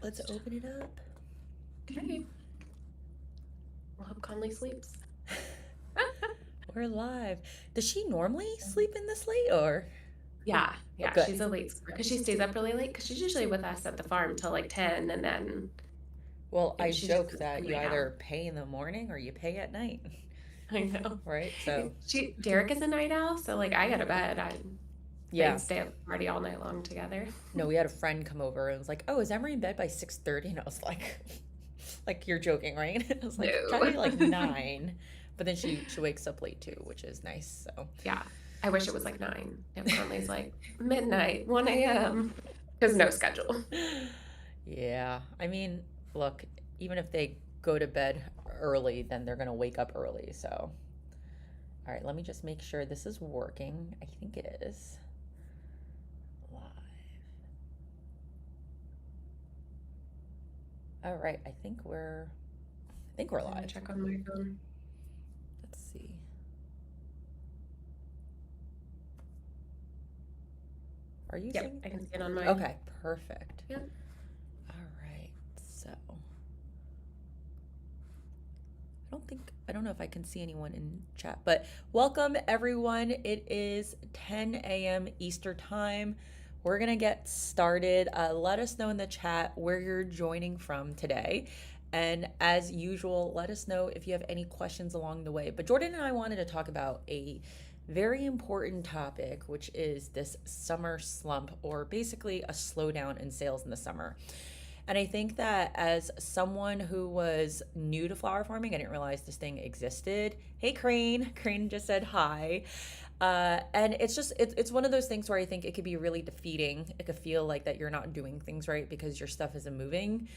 let's open it up. Okay. We'll hope Conley sleeps. We're live. Does she normally sleep in this late or? Yeah, Oh, yeah, good. she's a late sleeper because she stays up really late because she's usually with us at the farm till like 10 and then Well, I she just joke goes to that you lay down. either pay in the morning or you pay at night, I know. right? So, Derek is a night owl, so like I go to bed. They'd yeah. stay up party all night long together. No, we had a friend come over and was like, "Oh, is Emery in bed by 6:30?" And I was like, like you're joking, right? I was like, No. "Try like 9." But then she wakes up late too, which is nice. So, Yeah. I wish it was like 9. If Conley's like midnight, 1 a.m. Because no schedule. yeah. I mean, look, even if they go to bed early, then they're going to wake up early. So, all right, let me just make sure this is working. I think it is. Live. All right, I think we're I'm gonna live. check on my phone. Let's see. Are you Yep, seeing? I can see it on mine. Okay, perfect. Yep. All right. So, I don't know if I can see anyone in chat, but welcome everyone. It is 10 a.m. Easter time. We're going to get started. Let us know in the chat where you're joining from today. And as usual, let us know if you have any questions along the way. But Jordan and I wanted to talk about a very important topic, which is this summer slump, or basically a slowdown in sales in the summer. And I think that as someone who was new to flower farming, I didn't realize this thing existed. Hey, Crane. Crane just said hi. And it's one of those things where I think it could be really defeating. It could feel like that you're not doing things right because your stuff isn't moving.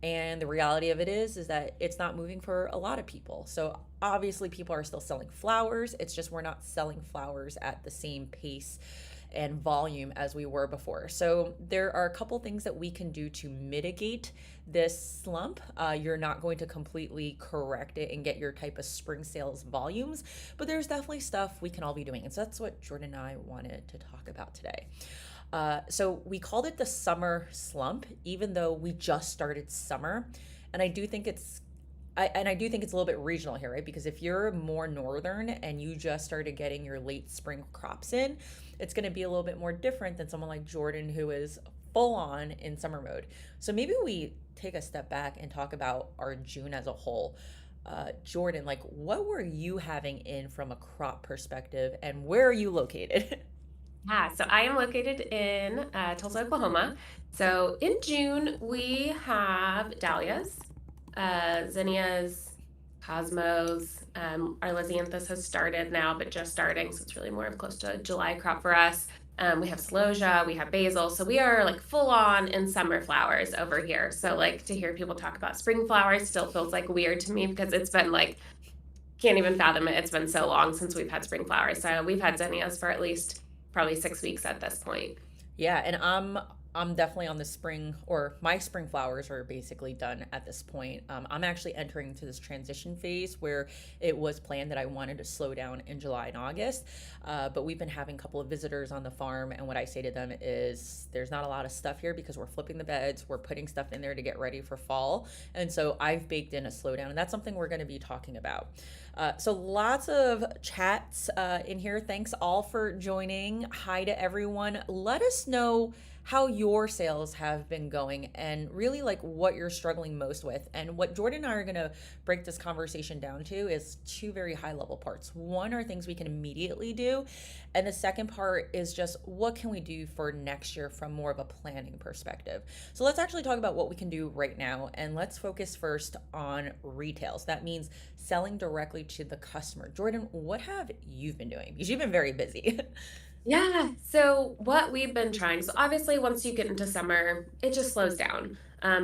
And the reality of it is that it's not moving for a lot of people. So obviously people are still selling flowers. It's just we're not selling flowers at the same pace and volume as we were before. So there are a couple things that we can do to mitigate this slump. You're not going to completely correct it and get your type of spring sales volumes, but there's definitely stuff we can all be doing. And so that's what Jordan and I wanted to talk about today. So we called it the summer slump, even though we just started summer. And I do think I do think it's a little bit regional here, right? Because if you're more northern and you just started getting your late spring crops in, it's going to be a little bit more different than someone like Jordan who is full on in summer mode. So maybe we take a step back and talk about our June as a whole. Jordan, like what were you having in from a crop perspective and where are you located? Yeah, so I am located in Tulsa, Oklahoma. So in June, we have dahlias, zinnias, cosmos. Our lisianthus has started now, but just starting, so it's really more of close to a July crop for us. We have celosia, we have basil. So we are like full on in summer flowers over here. So like to hear people talk about spring flowers still feels like weird to me because it's been like can't even fathom it. It's been so long since we've had spring flowers. So we've had zinnias for at least probably 6 weeks at this point. Yeah, and I'm definitely on the spring, or my spring flowers are basically done at this point. I'm actually entering into this transition phase where it was planned that I wanted to slow down in July and August, but we've been having a couple of visitors on the farm, and what I say to them is there's not a lot of stuff here because we're flipping the beds, we're putting stuff in there to get ready for fall, and so I've baked in a slowdown, and that's something we're going to be talking about. So lots of chats in here. Thanks all for joining. Hi to everyone. Let us know how your sales have been going and really like what you're struggling most with. And what Jordan and I are going to break this conversation down to is two very high level parts. One are things we can immediately do. And the second part is just what can we do for next year from more of a planning perspective. So let's actually talk about what we can do right now. And let's focus first on retails. That means selling directly to the customer. Jordan, what have you been doing? Because you've been very busy. Yeah. So what we've been trying, so obviously once you get into summer, it just slows down.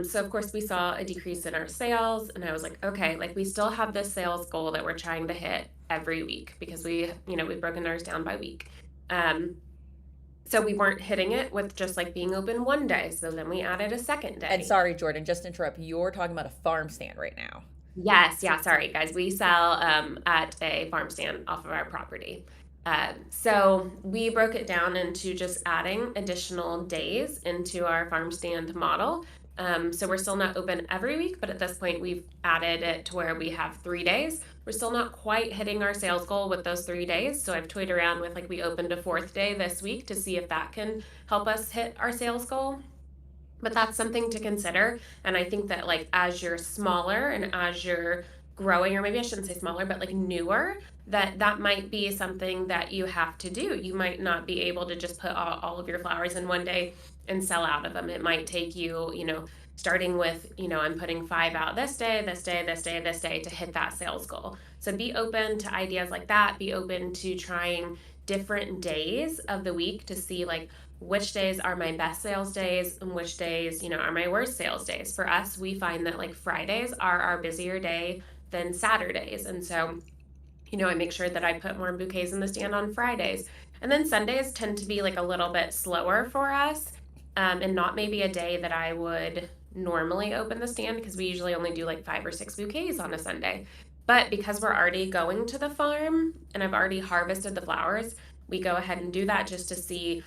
So of course we saw a decrease in our sales and I was like, okay, like we still have this sales goal that we're trying to hit every week because we've broken ours down by week. Um, so we weren't hitting it with just like being open one day. So then we added a second And day. sorry, Jordan, just to interrupt, you're talking about a farm stand right now. Yes, yeah, sorry guys. We sell at a farm stand off of our property. So we broke it down into just adding additional days into our farm stand model. So we're still not open every week, but at this point, we've added it to where we have 3 days. We're still not quite hitting our sales goal with those 3 days. So I've toyed around with like we opened a fourth day this week to see if that can help us hit our sales goal. But that's something to consider. And I think that like as you're smaller and as you're growing, or maybe I shouldn't say smaller, but like newer, that might be something that you have to do. You might not be able to just put all of your flowers in one day and sell out of them. It might take you, starting with, I'm putting 5 out this day, this day, this day, this day to hit that sales goal. So be open to ideas like that. Be open to trying different days of the week to see like which days are my best sales days and which days, are my worst sales days. For us, we find that like Fridays are our busier day than Saturdays. And so, I make sure that I put more bouquets in the stand on Fridays. And then Sundays tend to be like a little bit slower for us, and not maybe a day that I would normally open the stand because we usually only do like 5 or 6 bouquets on a Sunday. But because we're already going to the farm and I've already harvested the flowers, we go ahead and do that just to see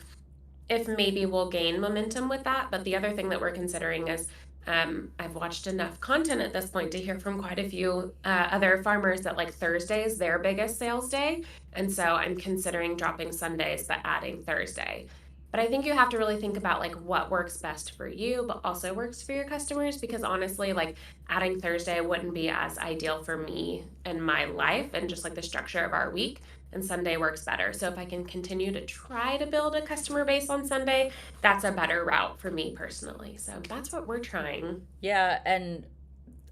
if maybe we'll gain momentum with that. But the other thing that we're considering is I've watched enough content at this point to hear from quite a few other farmers that like Thursday is their biggest sales day. And so I'm considering dropping Sundays, but adding Thursday. But I think you have to really think about like what works best for you, but also works for your customers. Because honestly, like adding Thursday wouldn't be as ideal for me and my life and just like the structure of our week, and Sunday works better. So if I can continue to try to build a customer base on Sunday, that's a better route for me personally. So that's what we're trying. Yeah, and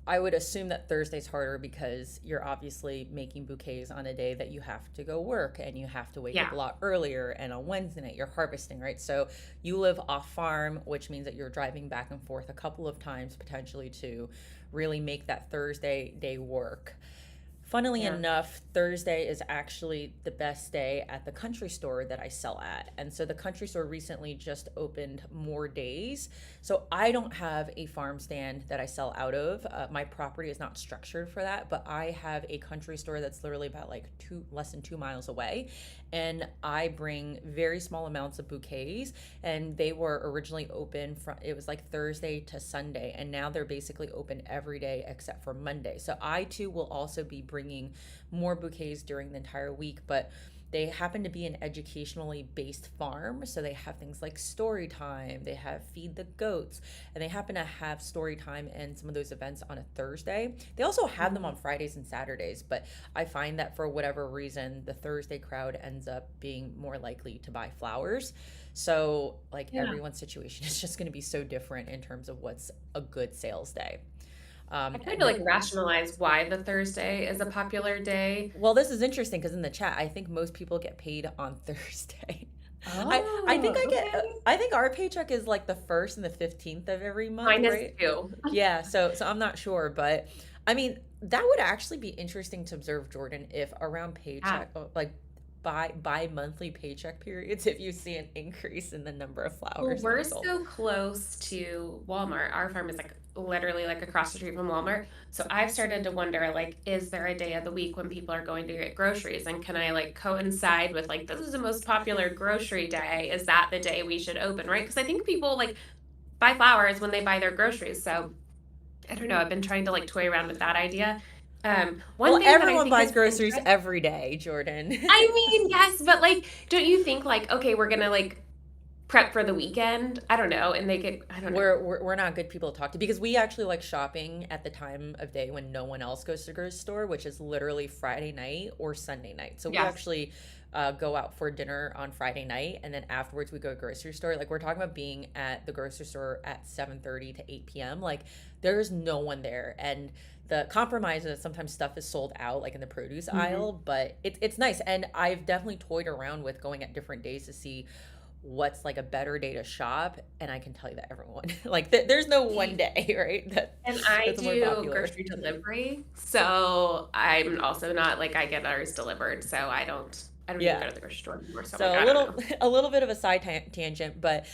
I would assume that Thursday's harder because you're obviously making bouquets on a day that you have to go work and you have to wake Yeah. up a lot earlier. And on Wednesday night, you're harvesting, right? So you live off farm, which means that you're driving back and forth a couple of times potentially to really make that Thursday day work. Funnily Yeah. enough, Thursday is actually the best day at the country store that I sell at. And so the country store recently just opened more days. So I don't have a farm stand that I sell out of. My property is not structured for that, but I have a country store that's literally about like less than 2 miles away. And I bring very small amounts of bouquets. And they were originally open from, it was like Thursday to Sunday. And now they're basically open every day except for Monday. So I too will also be bringing more bouquets during the entire week, but they happen to be an educationally based farm. So they have things like story time, they have feed the goats, and they happen to have story time and some of those events on a Thursday. They also have them on Mhm. Fridays and Saturdays, but I find that for whatever reason, the Thursday crowd ends up being more likely to buy flowers. So, like, Yeah. everyone's situation is just going to be so different in terms of what's a good sales day. I tried And to like rationalize why the Thursday is a popular day. Well, this is interesting because in the chat, I think most people get paid on Thursday. I think Oh, I get okay. I think our paycheck is like the first and the 15th of every month, Mine is right? too. Yeah, so I'm not sure, but I mean, that would actually be interesting to observe, Jordan, if around Yeah. paycheck like by monthly paycheck periods, if you see an increase in the number of Well, flowers that are we're sold. so close to Walmart. Our farm is like literally like across the street from Walmart. So I've started to wonder like, is there a day of the week when people are going to get groceries? And can I like coincide with like, this is the most popular grocery day? Is that the day we should open, right? Because I think people like buy flowers when they buy their groceries. So I don't know. I've been trying to like toy around with that idea. One Well, thing that I everyone think buys is groceries interesting. every day, Jordan. I mean, yes, but like, don't you think like, okay, we're gonna like prep for the weekend? I don't know, and they get, I don't know. We're not good people to talk to because we actually like shopping at the time of day when no one else goes to the grocery store, which is literally Friday night or Sunday night. So we Yes. actually go out for dinner on Friday night, and then afterwards we go to the grocery store. Like we're talking about being at the grocery store at 7:30 to 8 p.m. Like there's no one there, and the compromise is sometimes stuff is sold out, like in the produce Mhm. aisle. But it's nice, and I've definitely toyed around with going at different days to see what's like a better day to shop, and I can tell you that everyone like there's no one day right And I that's more do popular. grocery delivery, so I'm also not like I get ours delivered, so I don't. I don't even Yeah. go to the grocery store anymore, so I'm like, So a I don't little know. a little bit of a side tangent, but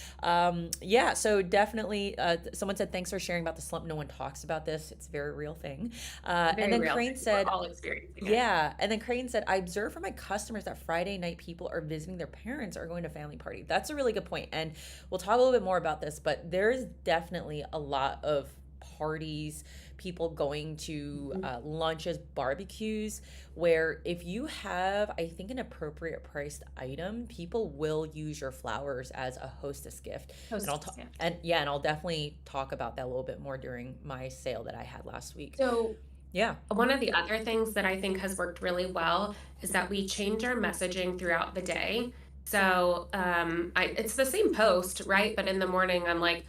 yeah. So definitely, someone said thanks for sharing about the slump. No one talks about this. It's a very real thing. And Very then real Crane thing. We're said, all experiencing it. yeah. And then Crane said, I observe from my customers that Friday night people are visiting their parents or going to family party. That's a really good point. And we'll talk a little bit more about this, but there's definitely a lot of parties, people going to Mhm. lunches, barbecues, where if you have, I think, an appropriate priced item, people will use your flowers as a hostess gift. And I'll Hostess talk, gift. and yeah, and I'll definitely talk about that a little bit more during my sale that I had last week. So Yeah. one of the other things that I think has worked really well is that we change our messaging throughout the day. So it's the same post, right? But in the morning, I'm like,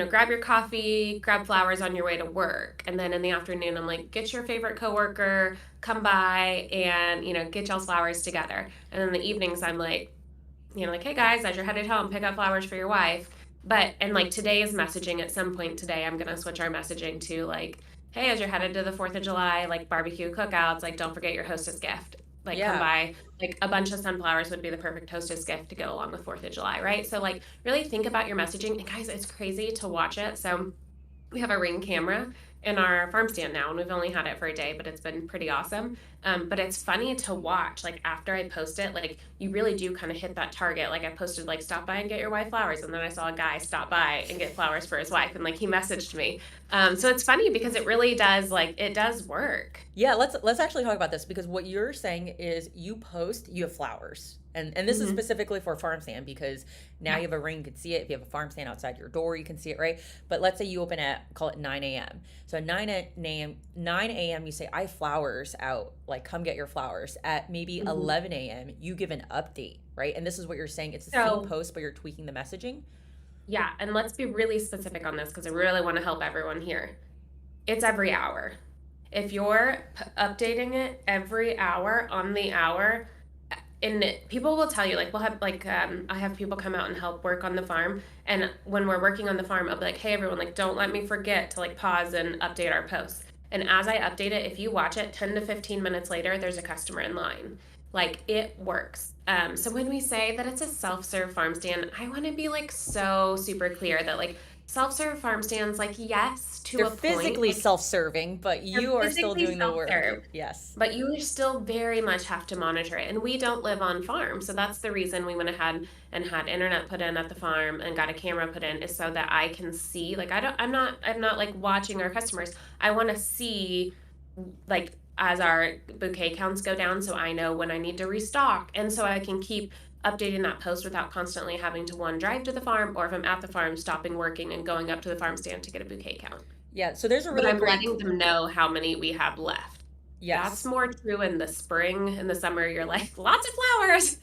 grab your coffee, grab flowers on your way to work. And then in the afternoon, I'm like, get your favorite coworker, come by and, get y'all's flowers together. And in the evenings, I'm like, hey guys, as you're headed home, pick up flowers for your wife. And like today's messaging at some point today, I'm going to switch our messaging to like, hey, as you're headed to the 4th of July, like barbecue cookouts, like don't forget your hostess gift. Like come Yeah. by, like a bunch of sunflowers would be the perfect hostess gift to go along with 4th of July, right? So like really think about your messaging. And guys, it's crazy to watch it. So we have a Ring camera in our farm stand now, and we've only had it for a day, but it's been pretty awesome. But it's funny to watch. Like after I post it, like you really do kind of hit that target. Like I posted like stop by and get your wife flowers, and then I saw a guy stop by and get flowers for his wife, and like he messaged me. So it's funny because it really does it does work. Yeah, let's actually talk about this because what you're saying is you post, you have flowers. And this is Hmm. specifically for a farm stand because now Yeah. you have a ring, you can see it. If you have a farm stand outside your door, you can see it, right? But let's say you open at call it 9 a.m. So 9 a.m. you say, I have flowers out, like come get your flowers. At maybe Hmm. 11 a.m. you give an update, right? And this is what you're saying. It's the same So post, but you're tweaking the messaging. yeah, and let's be really specific on this because I really want to help everyone here. It's every hour. If you're updating it every hour on the hour, and people will tell you like we'll have I have people come out and help work on the farm, and when we're working on the farm I'll be like, hey everyone, like don't let me forget to like pause and update our posts. And as I update it, if you watch it 10 to 15 minutes later, there's a customer in line. Like it works. So when we say that it's a self-serve farm stand, I want to be like so super clear that like self-serve farm stands, like yes, to They're a point, physically like self-serving, but they're you are still physically doing the work. self-serve, Yes. but you still very much have to monitor it. And we don't live on farm. So that's the reason we went ahead and had internet put in at the farm and got a camera put in, is so that I can see, like I'm not like watching our customers. I want to see like as our bouquet counts go down so I know when I need to restock. And so I can keep updating that post without constantly having to one drive to the farm, or if I'm at the farm stopping working and going up to the farm stand to get a bouquet count. Yeah, so there's a But really I'm great letting them know how many we have left. That's yes. more true in the spring. In the summer, you're like, lots of flowers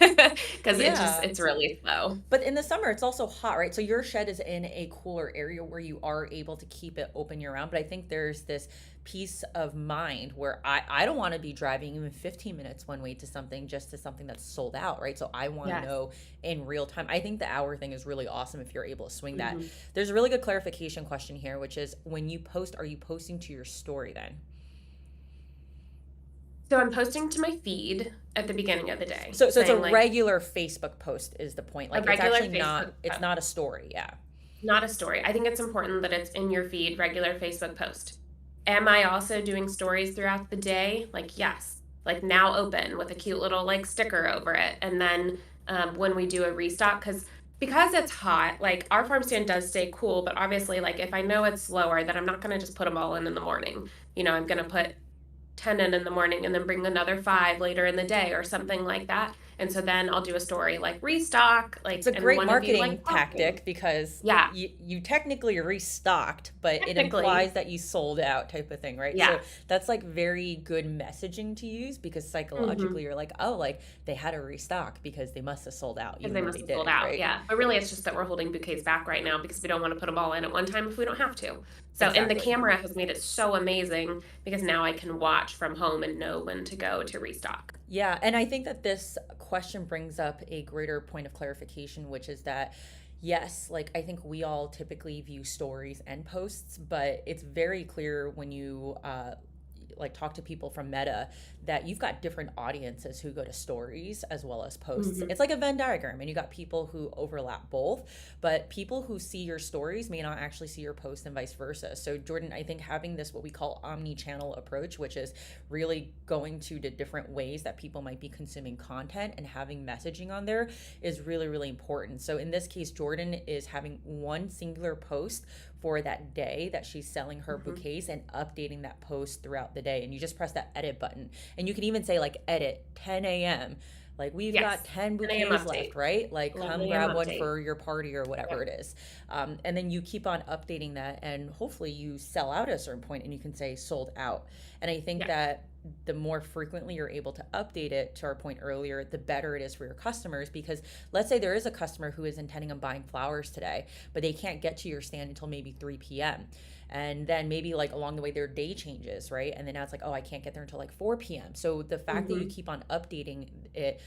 because Yeah. it's really slow. But in the summer, it's also hot, right? So your shed is in a cooler area where you are able to keep it open year round. But I think there's this peace of mind where I don't want to be driving even 15 minutes one way to something just to something that's sold out, right? So I want to Yes. know in real time. I think the hour thing is really awesome if you're able to swing that. Hmm. There's a really good clarification question here, which is when you post, are you posting to your story then? So I'm posting to my feed at the beginning of the day So it's a saying like regular Facebook post is the point. a Like it's regular actually not Facebook it's post, not a story. Yeah. not a story. I think it's important that it's in your feed, regular Facebook post. Am I also doing stories throughout the day? Like, yes. Like now open with a cute little like sticker over it. And then when we do a restock, because it's hot, like our farm stand does stay cool, but obviously like if I know it's slower, then I'm not gonna just put them all in the morning. I'm gonna put 10 in the morning and then bring another 5 later in the day or something like that. And so then I'll do a story like restock, It's like, a and great one of you like marketing talking. tactic because Yeah, you technically restocked, but it technically. implies that you sold out type of thing, right? Yeah. So that's like very good messaging to use because Mm-hmm. psychologically you're like, oh, like they had a restock because they must have sold out, Because even they though must they have sold didn't, out. right? Yeah. But really, it's just that we're holding bouquets back right now because we don't want to put them all in at one time if we don't have to. So, and the Exactly. camera has made it so amazing because now I can watch from home and know when to go to restock. Yeah, and I think that this question brings up a greater point of clarification, which is that yes, like I think we all typically view stories and posts, but it's very clear when you like talk to people from Meta that you've got different audiences who go to stories as well as posts. Mhm. It's like a Venn diagram, and you got people who overlap both, but people who see your stories may not actually see your post and vice versa. So Jordan, I think having this what we call omni-channel approach, which is really going to the different ways that people might be consuming content and having messaging on there is really, really important. So in this case, Jordan is having one singular post for that day that she's selling her Mhm. bouquets and updating that post throughout the day. And you just press that edit button. And you can even say, like, edit 10 a.m. Like, we've got Yes. 10 10 a.m. bouquets left, update. right? Like, come 11 a.m. grab one update. for your party or whatever Yep. it is. And then you keep on updating that, and hopefully you sell out at a certain point and you can say sold out. And I think Yeah. that the more frequently you're able to update it, to our point earlier, the better it is for your customers. Because let's say there is a customer who is intending on buying flowers today, but they can't get to your stand until maybe 3 p.m. And then maybe like along the way their day changes, right? And then now it's like, oh, I can't get there until like 4 p.m. So the fact that you Mhm. keep on updating it,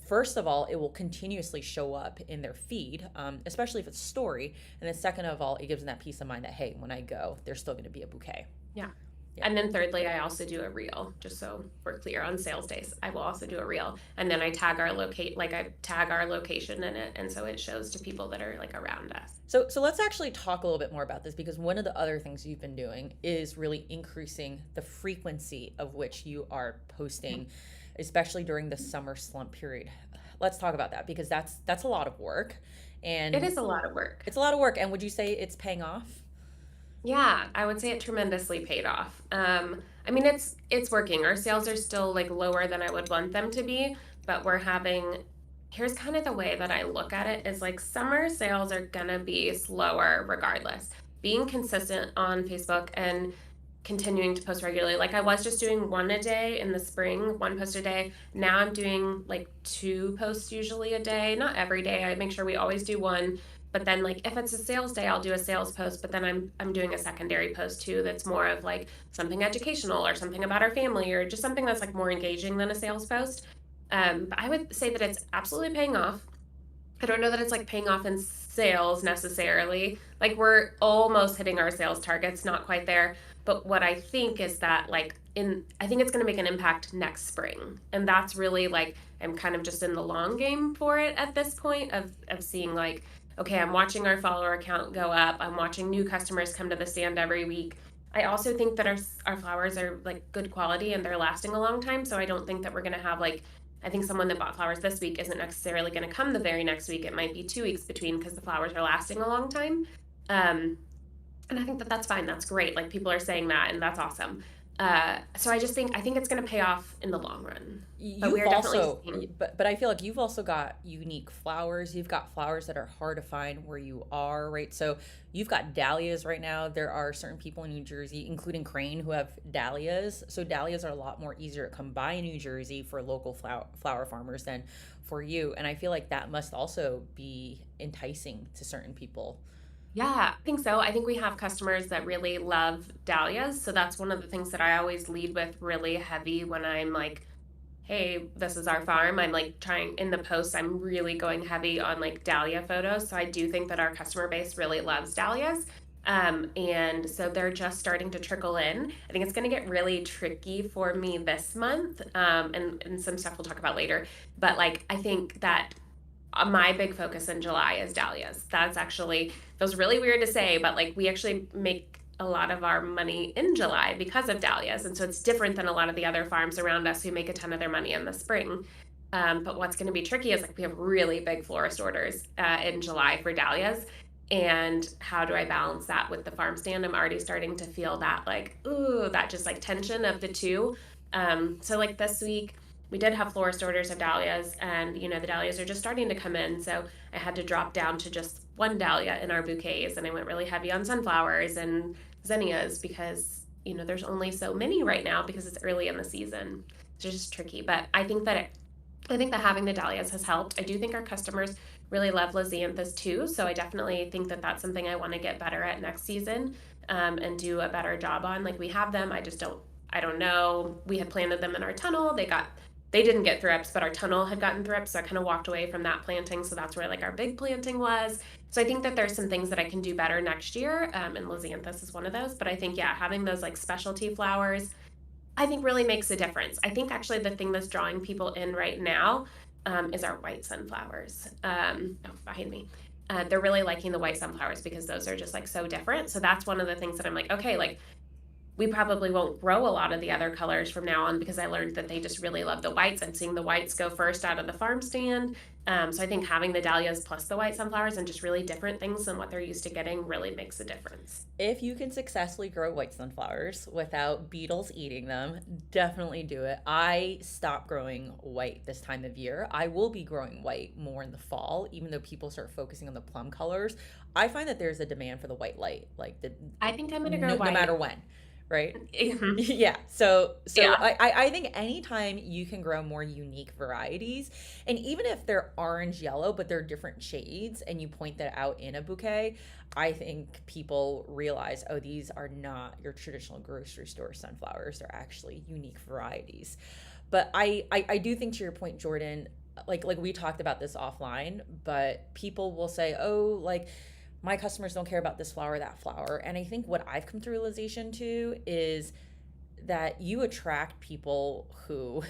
first of all, it will continuously show up in their feed, especially if it's a story. And then second of all, it gives them that peace of mind that, hey, when I go, there's still going to be a bouquet. Yeah. Yeah. And then thirdly, I also do a reel, just so we're clear on sales days. I will also do a reel. And then I tag our location in it. And so it shows to people that are like around us. So let's actually talk a little bit more about this, because one of the other things you've been doing is really increasing the frequency of which you are posting, especially during the summer slump period. Let's talk about that, because that's a lot of work, It and is a lot of work. it's a lot of work. And would you say it's paying off? Yeah, I would say it tremendously paid off. I mean, it's working. Our sales are still like lower than I would want them to be, but we're having. Here's kind of the way that I look at it is like summer sales are gonna be slower regardless. Being consistent on Facebook and continuing to post regularly. Like I was just doing one a day in the spring, one post a day. Now I'm doing like two posts usually a day. Not every day. I make sure we always do one. But then like if it's a sales day, I'll do a sales post, but then I'm doing a secondary post too that's more of like something educational or something about our family or just something that's like more engaging than a sales post. But I would say that it's absolutely paying off. I don't know that it's like paying off in sales necessarily. Like we're almost hitting our sales targets, not quite there. But what I think is that I think it's going to make an impact next spring. And that's really like I'm kind of just in the long game for it at this point of seeing like okay, I'm watching our follower count go up. I'm watching new customers come to the stand every week. I also think that our flowers are like good quality and they're lasting a long time, so I don't think that we're going to have like I think someone that bought flowers this week isn't necessarily going to come the very next week. It might be 2 weeks between because the flowers are lasting a long time. Um, and I think that that's fine. That's great. Like people are saying that, and that's awesome. So I think it's going to pay off in the long run. But we You've are definitely also, seeing. but I feel like you've also got unique flowers. You've got flowers that are hard to find where you are, right? So you've got dahlias right now. There are certain people in New Jersey, including Crane, who have dahlias. So dahlias are a lot more easier to come by in New Jersey for local flower farmers than for you. And I feel like that must also be enticing to certain people. Yeah, I think so. I think we have customers that really love dahlias. So that's one of the things that I always lead with really heavy when I'm like, hey, this is our farm. I'm like trying in the posts, I'm really going heavy on like dahlia photos. So I do think that our customer base really loves dahlias. And so they're just starting to trickle in. I think it's going to get really tricky for me this month, and some stuff we'll talk about later. But like, I think that my big focus in July is dahlias. That's actually feels really weird to say, but like we actually make a lot of our money in July because of dahlias, and so it's different than a lot of the other farms around us who make a ton of their money in the spring. But what's going to be tricky is like we have really big florist orders in July for dahlias, and how do I balance that with the farm stand? I'm already starting to feel that like ooh, that just like tension of the two. So like this week we did have florist orders of dahlias and the dahlias are just starting to come in, so I had to drop down to just one dahlia in our bouquets and I went really heavy on sunflowers and zinnias because there's only so many right now because it's early in the season. It's just tricky, but I think that having the dahlias has helped. I do think our customers really love lisianthus too, so I definitely think that that's something I want to get better at next season, and do a better job on. Like we have them, I don't know. We had planted them in our tunnel. They didn't get thrips, but our tunnel had gotten thrips, so I kind of walked away from that planting. So that's where like our big planting was. So I think that there's some things that I can do better next year, and Lizanthus is one of those. But I think, yeah, having those like specialty flowers, I think really makes a difference. I think actually the thing that's drawing people in right now is our white sunflowers. Oh, behind me. They're really liking the white sunflowers because those are just like so different. So that's one of the things that I'm like, okay, like we probably won't grow a lot of the other colors from now on because I learned that they just really love the whites. I'm seeing the whites go first out of the farm stand. So I think having the dahlias plus the white sunflowers and just really different things than what they're used to getting really makes a difference. If you can successfully grow white sunflowers without beetles eating them, definitely do it. I stopped growing white this time of year. I will be growing white more in the fall, even though people start focusing on the plum colors. I find that there's a demand for the white light, like the I think I'm going to grow no matter white. when, right? Mhm. Yeah. So Yeah, I think anytime you can grow more unique varieties, and even if they're orange yellow, but they're different shades, and you point that out in a bouquet, I think people realize, oh, these are not your traditional grocery store sunflowers. They're actually unique varieties. But I do think to your point, Jordan, like we talked about this offline, but people will say, oh, like my customers don't care about this flower or that flower. And I think what I've come to realization to is that you attract people who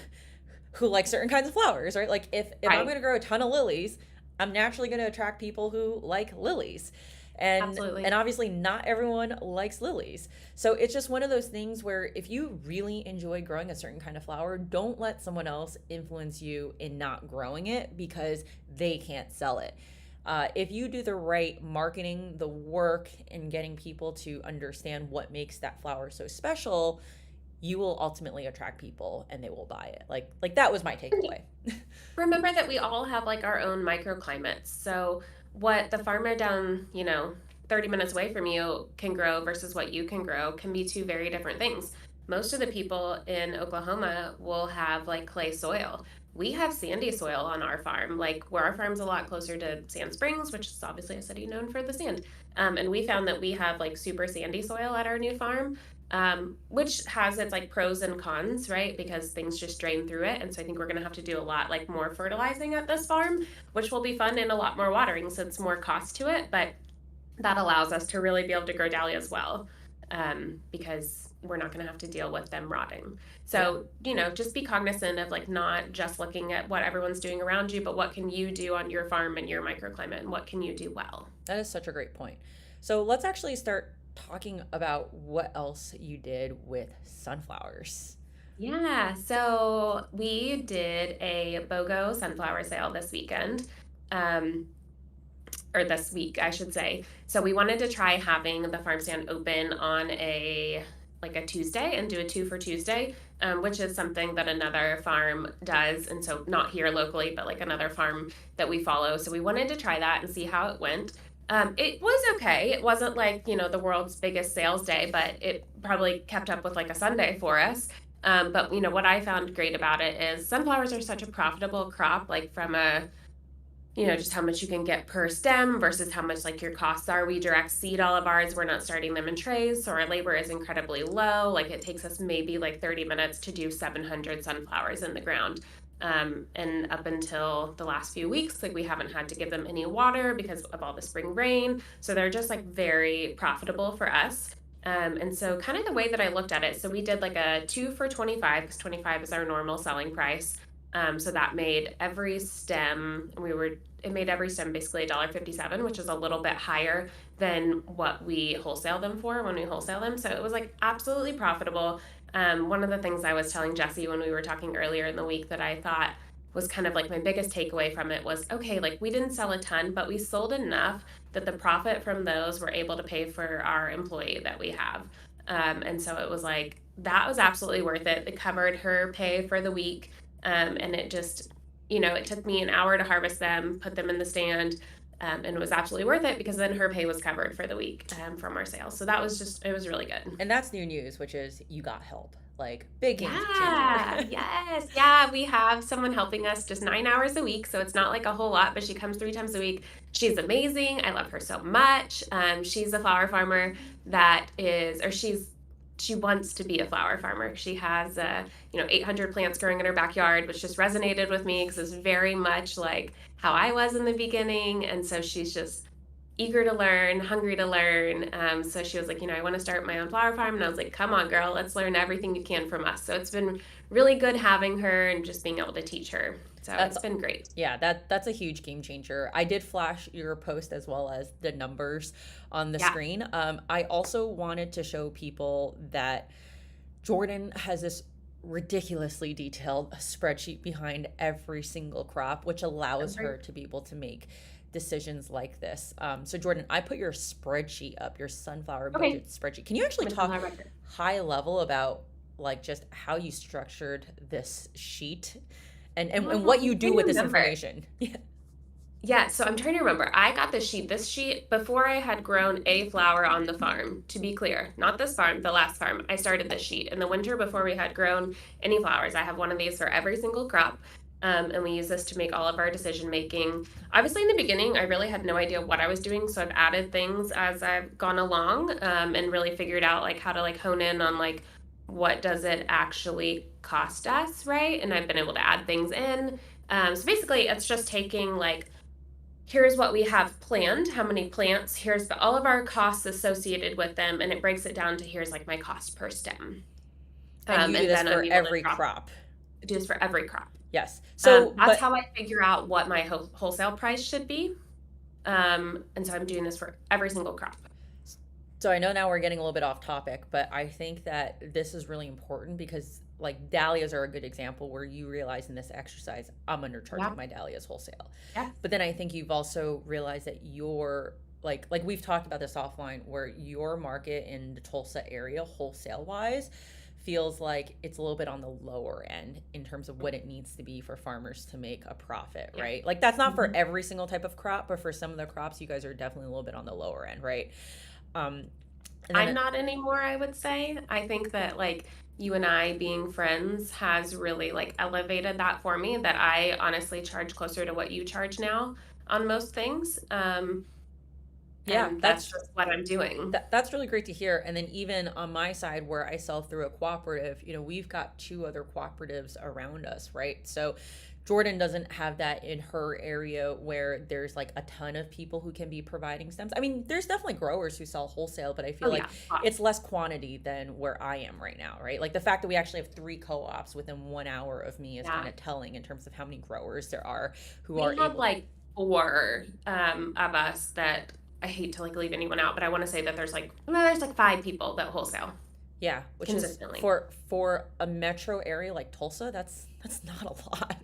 like certain kinds of flowers, right? Like if I'm right. going to grow a ton of lilies, I'm naturally going to attract people who like lilies. And Absolutely. obviously not everyone likes lilies. So it's just one of those things where if you really enjoy growing a certain kind of flower, don't let someone else influence you in not growing it because they can't sell it. If you do the right marketing, the work, and getting people to understand what makes that flower so special, you will ultimately attract people and they will buy it. Like that was my takeaway. Remember that we all have like our own microclimates. So what the farmer down, 30 minutes away from you can grow versus what you can grow can be two very different things. Most of the people in Oklahoma will have like clay soil. We have sandy soil on our farm, like where our farm's a lot closer to Sand Springs, which is obviously a city known for the sand. And we found that we have like super sandy soil at our new farm, which has its like pros and cons, right? Because things just drain through it. And so I think we're going to have to do a lot like more fertilizing at this farm, which will be fun and a lot more watering. So it's more cost to it, but that allows us to really be able to grow dahlias well, because we're not going to have to deal with them rotting. Yeah. So, just be cognizant of like not just looking at what everyone's doing around you, but what can you do on your farm and your microclimate and what can you do well? That is such a great point. So let's actually start talking about what else you did with sunflowers. Yeah, so we did a BOGO sunflower sale this weekend, um, or this week, I should say. So we wanted to try having the farm stand open on a Tuesday and do a two for Tuesday, which is something that another farm does, and so not here locally, but like another farm that we follow. So we wanted to try that and see how it went. It was okay. It wasn't like, the world's biggest sales day, but it probably kept up with like a Sunday for us. But what I found great about it is sunflowers are such a profitable crop, like from a just how much you can get per stem versus how much like your costs are. We direct seed all of ours. We're not starting them in trays, so our labor is incredibly low. Like it takes us maybe like 30 minutes to do 700 sunflowers in the ground. And up until the last few weeks, like we haven't had to give them any water because of all the spring rain. So they're just like very profitable for us. And so kind of the way that I looked at it, so we did like a 2 for 25 because 25 is our normal selling price. So that made every stem, it made every stem basically $1.57, which is a little bit higher than what we wholesale them for when we wholesale them. So it was like absolutely profitable. One of the things I was telling Jesse when we were talking earlier in the week that I thought was kind of like my biggest takeaway from it was, okay, like we didn't sell a ton, but we sold enough that the profit from those were able to pay for our employee that we have. And so it was like, that was absolutely worth it. It covered her pay for the week. And it just, it took me an hour to harvest them, put them in the stand, and it was absolutely worth it because then her pay was covered for the week, from our sales. So that was it was really good. And that's new news, which is you got help. Like big game Yeah, changer. yes. Yeah, we have someone helping us just 9 hours a week. So it's not like a whole lot, but she comes 3 times a week. She's amazing. I love her so much. She's a flower farmer that is, or she wants to be a flower farmer. She has, 800 plants growing in her backyard, which just resonated with me because it's very much like how I was in the beginning. And so she's just eager to learn, hungry to learn. So she was like, I want to start my own flower farm. And I was like, come on, girl, let's learn everything you can from us. So it's been really good having her and just being able to teach her. So That's it's been great. yeah, that's a huge game changer. I did flash your post as well as the numbers on the Yeah. screen. I also wanted to show people that Jordon has this ridiculously detailed spreadsheet behind every single crop, which allows her to be able to make decisions like this. So, Jordon, I put your spreadsheet up, your sunflower Okay. budget spreadsheet. Can you actually talk high level about like just how you structured this sheet and what you do with this information? Yeah. Yeah, so I'm trying to remember. I got this sheet. This sheet before I had grown a flower on the farm, to be clear. Not this farm, the last farm. I started this sheet. In the winter before we had grown any flowers, I have one of these for every single crop. And we use this to make all of our decision making. Obviously, in the beginning, I really had no idea what I was doing, so I've added things as I've gone along, and really figured out like how to like hone in on like what does it actually cost us, right? And I've been able to add things in. So basically, it's just taking like here's what we have planned, how many plants, here's all of our costs associated with them, and it breaks it down to here's like my cost per stem. And you do And this then I'm for able to every crop. do this for every crop. Yes. So, That's but how I figure out what my wholesale price should be. And so I'm doing this for every single crop. So I know now we're getting a little bit off topic, but I think that this is really important because like dahlias are a good example where you realize in this exercise, I'm undercharging my dahlias wholesale. Yeah. But then I think you've also realized that you're like we've talked about this offline where your market in the Tulsa area wholesale wise feels like it's a little bit on the lower end in terms of what it needs to be for farmers to make a profit, Yeah. right? Like that's not for every single type of crop, but for some of the crops you guys are definitely a little bit on the lower end, right? Um, and I'm then not anymore, I would say. I think that like you and I being friends has really like elevated that for me that I honestly charge closer to what you charge now on most things. yeah, And that's just what I'm doing. that's really great to hear. And then even on my side where I sell through a cooperative, we've got two other cooperatives around us, right? So Jordon doesn't have that in her area where there's like a ton of people who can be providing stems. I mean, there's definitely growers who sell wholesale, but I feel Oh like yeah. Lots. it's less quantity than where I am right now, right? Like the fact that we actually have three co-ops within 1 hour of me is kind Yeah. of telling in terms of how many growers there are who We are have able. like four of us that I hate to like leave anyone out, but I want to say that there's like five people that wholesale Yeah, which is consistently. for a metro area like Tulsa, that's not a lot.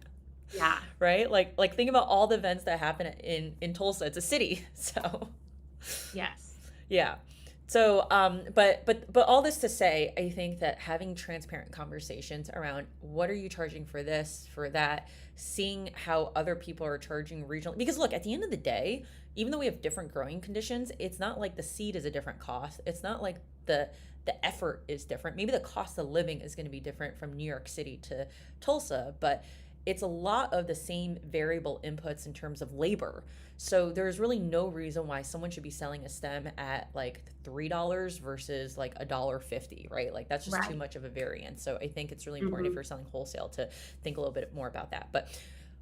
Yeah. Right? Like think about all the events that happen in Tulsa. It's a city. So, Yes. yeah. So, but all this to say, I think that having transparent conversations around what are you charging for this, for that, seeing how other people are charging regionally. Because look, at the end of the day, even though we have different growing conditions, it's not like the seed is a different cost. It's not like the effort is different. Maybe the cost of living is going to be different from New York City to Tulsa, but it's a lot of the same variable inputs in terms of labor. So there's really no reason why someone should be selling a stem at like $3 versus like $1.50, right? Like that's just too Right. much of a variance. So I think it's really important if Hmm. you're selling wholesale to think a little bit more about that. But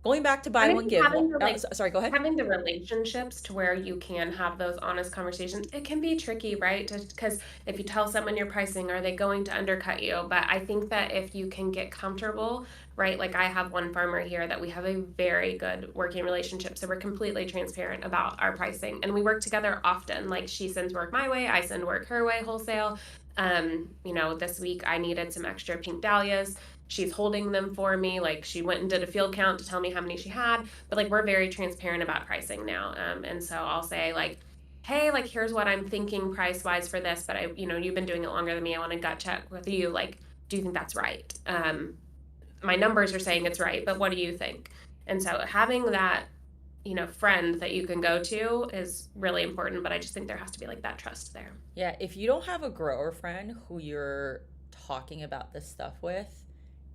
going back to buy And I one think give one. having the Oh, like sorry, go ahead. having the relationships to where you can have those honest conversations, it can be tricky, right? Just because if you tell someone your pricing, are they going to undercut you? But I think that if you can get comfortable, right? Like I have one farmer here that we have a very good working relationship. So we're completely transparent about our pricing and we work together often. Like she sends work my way, I send work her way wholesale. This week I needed some extra pink dahlias. She's holding them for me. Like she went and did a field count to tell me how many she had. But like we're very transparent about pricing now. And so I'll say like, hey, like here's what I'm thinking price wise for this. But you've been doing it longer than me. I want to gut check with you. Like, do you think that's right? My numbers are saying it's right, but what do you think? And so having that, friend that you can go to is really important. But I just think there has to be like that trust there. Yeah, if you don't have a grower friend who you're talking about this stuff with,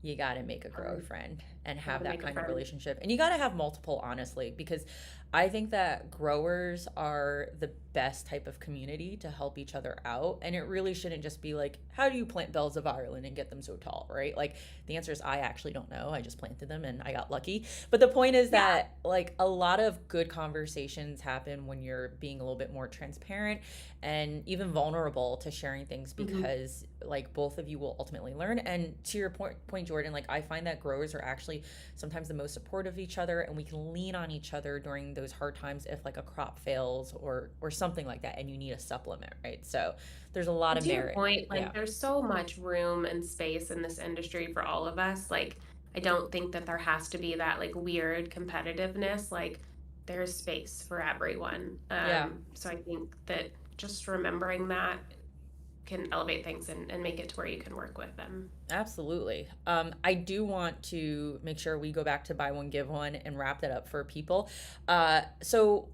you got to make a grower friend and Got have to that make a kind of friend. relationship. And you got to have multiple, honestly, because I think that growers are the best type of community to help each other out. And it really shouldn't just be like, how do you plant bells of Ireland and get them so tall, right? Like, the answer is I actually don't know. I just planted them and I got lucky. But the point is Yeah. that, like, a lot of good conversations happen when you're being a little bit more transparent and even vulnerable to sharing things, Hmm. because like both of you will ultimately learn. And to your point, Jordan, like I find that growers are actually sometimes the most supportive of each other, and we can lean on each other during those hard times if like a crop fails or something like that and you need a supplement, right? So there's a lot And of to your merit. point, Yeah. like there's so much room and space in this industry for all of us. Like I don't think that there has to be that like weird competitiveness. Like there's space for everyone. Yeah. So I think that just remembering that can elevate things and make it to where you can work with them. Absolutely. I do want to make sure we go back to buy one give one and wrap that up for people. So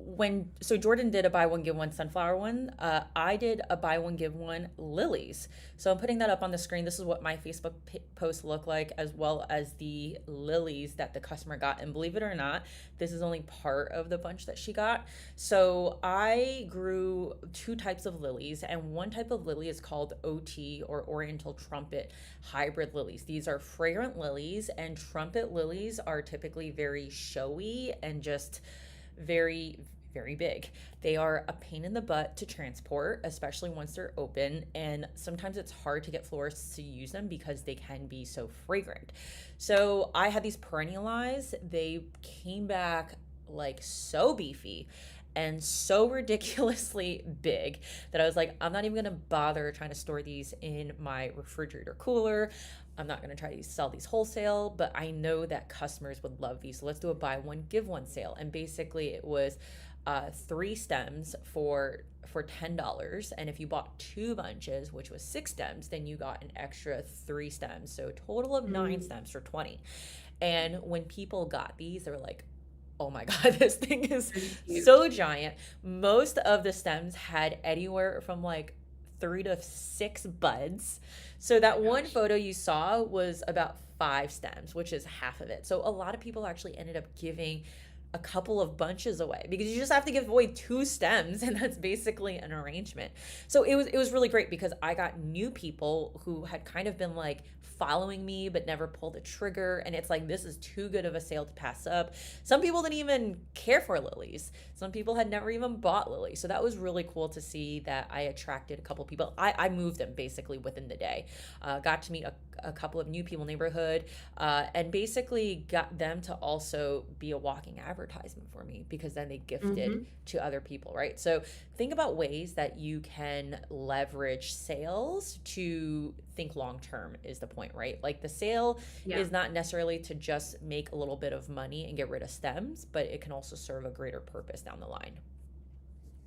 Jordan did a buy one give one sunflower one. I did a buy one give one lilies. So I'm putting that up on the screen. This is what my Facebook post looked like, as well as the lilies that the customer got. And believe it or not, this is only part of the bunch that she got. So I grew two types of lilies, and one type of lily is called OT, or Oriental Trumpet hybrid lilies. These are fragrant lilies, and trumpet lilies are typically very showy and just very, very big. They are a pain in the butt to transport, especially once they're open, and sometimes it's hard to get florists to use them because they can be so fragrant. So I had these perennialized. They came back like so beefy and so ridiculously big that I was like, I'm not even gonna bother trying to store these in my refrigerator cooler. I'm not gonna try to sell these wholesale, but I know that customers would love these. So let's do a buy one give one sale. And basically, it was three stems for $10, and if you bought two bunches, which was six stems, then you got an extra three stems, so a total of nine Mm. stems for 20. And when people got these, they were like, oh my God, this thing is They're huge. so giant. Most of the stems had anywhere from like 3 to 6 buds. So Oh my that one gosh. photo you saw was about 5 stems, which is half of it. So a lot of people actually ended up giving a couple of bunches away, because you just have to give away 2 stems, and that's basically an arrangement. So it was really great, because I got new people who had kind of been like following me but never pulled the trigger, and it's like, this is too good of a sale to pass up. Some people didn't even care for lilies. Some people had never even bought lilies. So that was really cool to see that I attracted a couple people. I moved them basically within the day. Got to meet a couple of new people in the neighborhood, and basically got them to also be a walking advertisement for me, because then they gifted Hmm. to other people, right? So think about ways that you can leverage sales to think long term, is the point, right? Like the sale Yeah. is not necessarily to just make a little bit of money and get rid of stems, but it can also serve a greater purpose down the line.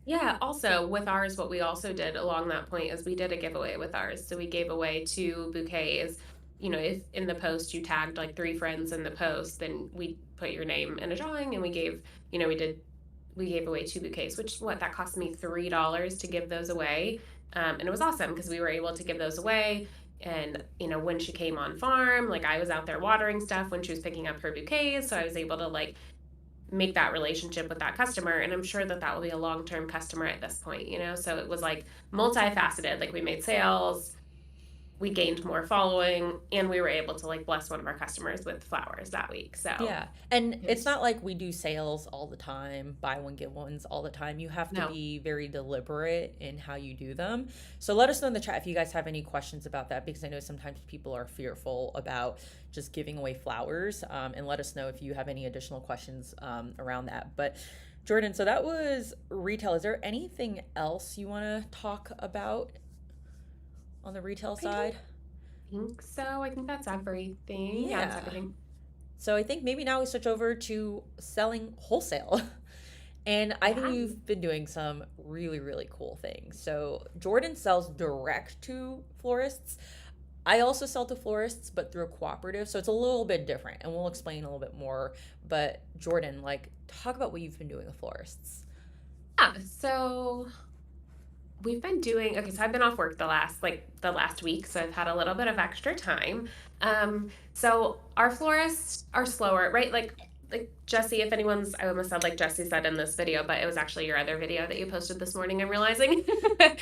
Yeah, also with ours, what we also did along that point is we did a giveaway with ours. So we gave away two bouquets. You know, if in the post you tagged like three friends in the post, then we put your name in a drawing and we gave, you know, we gave away two bouquets, which what that cost me $3 to give those away. And it was awesome because we were able to give those away. And, you know, when she came on farm, like I was out there watering stuff when she was picking up her bouquets. So I was able to like make that relationship with that customer, and I'm sure that that will be a long-term customer at this point, you know. So it was like multifaceted. Like we made sales, we gained more following, and we were able to like bless one of our customers with flowers that week. So Yeah. And it it's was not like we do sales all the time, buy one, get ones all the time. You have to no. be very deliberate in how you do them. So let us know in the chat if you guys have any questions about that, because I know sometimes people are fearful about just giving away flowers. And let us know if you have any additional questions around that. But Jordan, so that was retail. Is there anything else you want to talk about on the retail I don't side? think so. I think that's everything. Yeah, that's Yeah. everything. So I think maybe now we switch over to selling wholesale. And I think Yeah. you've been doing some really, really cool things. So Jordan sells direct to florists. I also sell to florists, but through a cooperative. So it's a little bit different, and we'll explain a little bit more. But Jordan, like, talk about what you've been doing with florists. Yeah. So we've been doing okay, so I've been off work the last week, so I've had a little bit of extra time. So our florists are slower, right? Like Jesse, if anyone's I almost said like Jesse said in this video, but it was actually your other video that you posted this morning, I'm realizing. But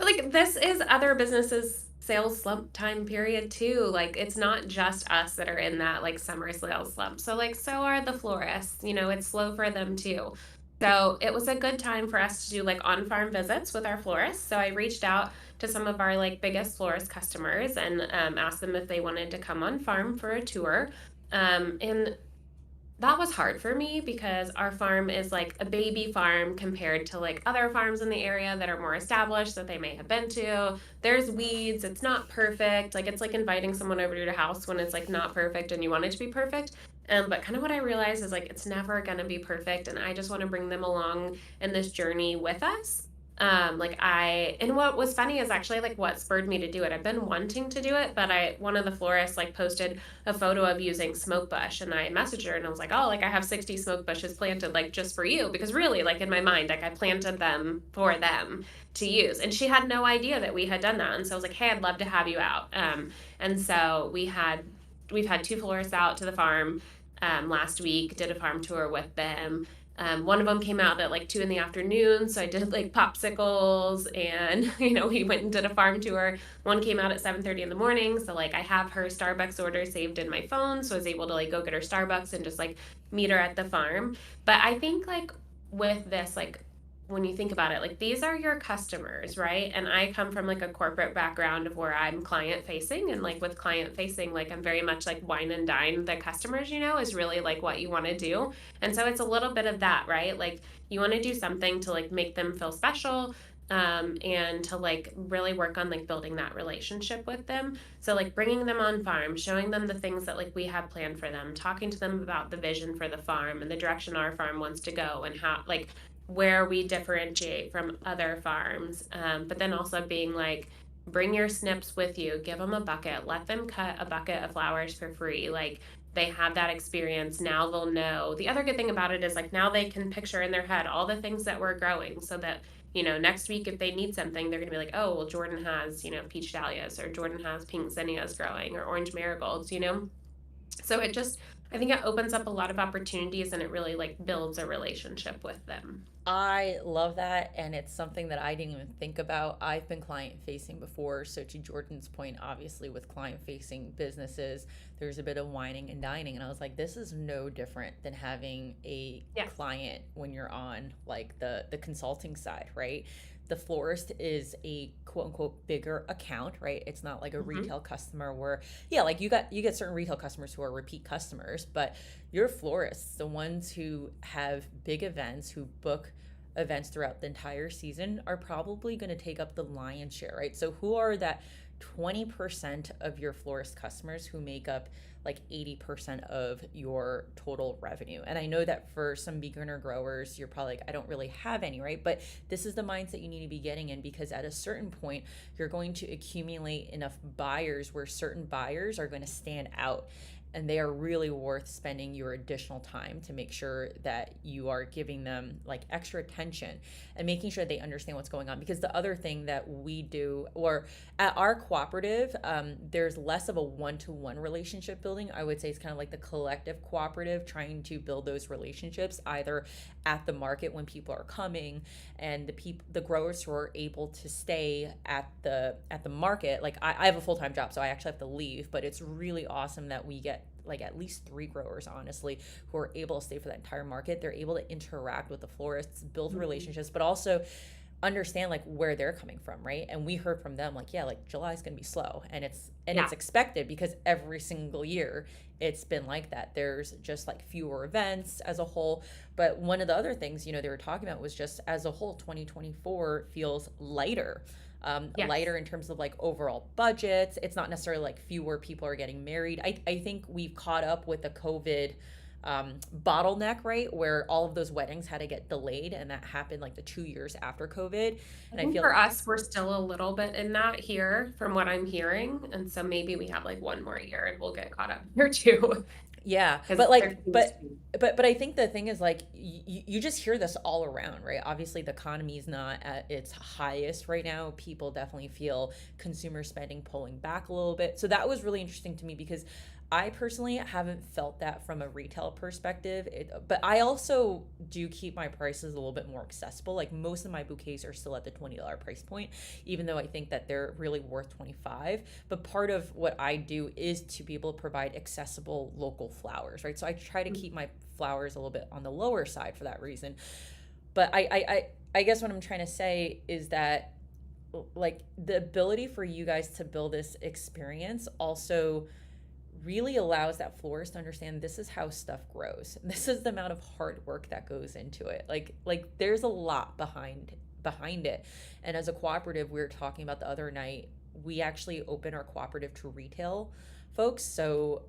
like this is other businesses sales slump time period too. Like it's not just us that are in that like summer sales slump. So like so are the florists. It's slow for them too. So it was a good time for us to do like on-farm visits with our florists. So I reached out to some of our like biggest florist customers and asked them if they wanted to come on farm for a tour. And that was hard for me because our farm is like a baby farm compared to like other farms in the area that are more established that they may have been to. There's weeds, it's not perfect. Like it's like inviting someone over to your house when it's like not perfect and you want it to be perfect. But kind of what I realized is like it's never gonna be perfect, and I just want to bring them along in this journey with us. And what was funny is actually like what spurred me to do it. I've been wanting to do it, but one of the florists like posted a photo of using smoke bush, and I messaged her and I was like, oh, like I have 60 smoke bushes planted like just for you, because really like in my mind like I planted them for them to use, and she had no idea that we had done that. And so I was like, hey, I'd love to have you out. And so we've had two florists out to the farm last week, did a farm tour with them. One of them came out at like 2 in the afternoon, so I did like popsicles, and we went and did a farm tour. One came out at 7:30 in the morning, so like I have her Starbucks order saved in my phone, so I was able to like go get her Starbucks and just like meet her at the farm. But I think like with this, like when you think about it, like these are your customers, right? And I come from like a corporate background of where I'm client facing, and like with client facing, like I'm very much like wine and dine the customers, is really like what you want to do. And so it's a little bit of that, right? Like you want to do something to like make them feel special, and to like really work on like building that relationship with them. So like bringing them on farm, showing them the things that like we have planned for them, talking to them about the vision for the farm and the direction our farm wants to go, and how like where we differentiate from other farms. But then also being like, bring your snips with you, give them a bucket, let them cut a bucket of flowers for free. Like they have that experience. Now they'll know. The other good thing about it is like now they can picture in their head all the things that we're growing, so that next week if they need something, they're gonna be like, oh well, Jordon has peach dahlias, or Jordon has pink zinnias growing, or orange marigolds. So it just, I think it opens up a lot of opportunities, and it really like builds a relationship with them. I love that, and it's something that I didn't even think about. I've been client facing before, so to Jordan's point, obviously with client facing businesses, there's a bit of whining and dining, and I was like, this is no different than having a Yeah. client when you're on like the consulting side, right? The florist is a quote unquote bigger account, right? It's not like a Mm-hmm. retail customer where, yeah, like you get certain retail customers who are repeat customers, but your florists, the ones who have big events, who book events throughout the entire season, are probably going to take up the lion's share, right? So who are that 20% of your florist customers who make up like 80% of your total revenue? And I know that for some beginner growers, you're probably like, I don't really have any, right? But this is the mindset you need to be getting in, because at a certain point, you're going to accumulate enough buyers where certain buyers are going to stand out, and they are really worth spending your additional time to make sure that you are giving them like extra attention and making sure they understand what's going on. Because the other thing that we do, or at our cooperative, there's less of a one-to-one relationship building. I would say it's kind of like the collective cooperative, trying to build those relationships either at the market when people are coming, and the growers who are able to stay at the market. Like I have a full-time job, so I actually have to leave, but it's really awesome that we get like at least 3 growers honestly who are able to stay for that entire market. They're able to interact with the florists, build relationships, but also understand like where they're coming from, right? And we heard from them like, yeah, like July's gonna be slow, and Yeah. it's expected, because every single year it's been like that. There's just like fewer events as a whole. But one of the other things they were talking about was just as a whole 2024 feels lighter. Yes. Lighter in terms of like overall budgets. It's not necessarily like fewer people are getting married. I think we've caught up with the COVID bottleneck, right? Where all of those weddings had to get delayed, and that happened like the 2 years after COVID. I And I think feel for us, we're still a little bit in that here from what I'm hearing. And so maybe we have like one more year and we'll get caught up here too. Yeah, because but there like, seems to but be. but I think the thing is like you just hear this all around, right? Obviously, the economy is not at its highest right now. People definitely feel consumer spending pulling back a little bit. So that was really interesting to me because I personally haven't felt that from a retail perspective. But I also do keep my prices a little bit more accessible. Like most of my bouquets are still at the $20 price point, even though I think that they're really worth 25. But part of what I do is to be able to provide accessible local flowers, right? So I try to keep my flowers a little bit on the lower side for that reason. But I guess what I'm trying to say is that like the ability for you guys to build this experience also really allows that florist to understand this is how stuff grows. This is the amount of hard work that goes into it. Like there's a lot behind it. And as a cooperative, we were talking about the other night, we actually open our cooperative to retail folks. So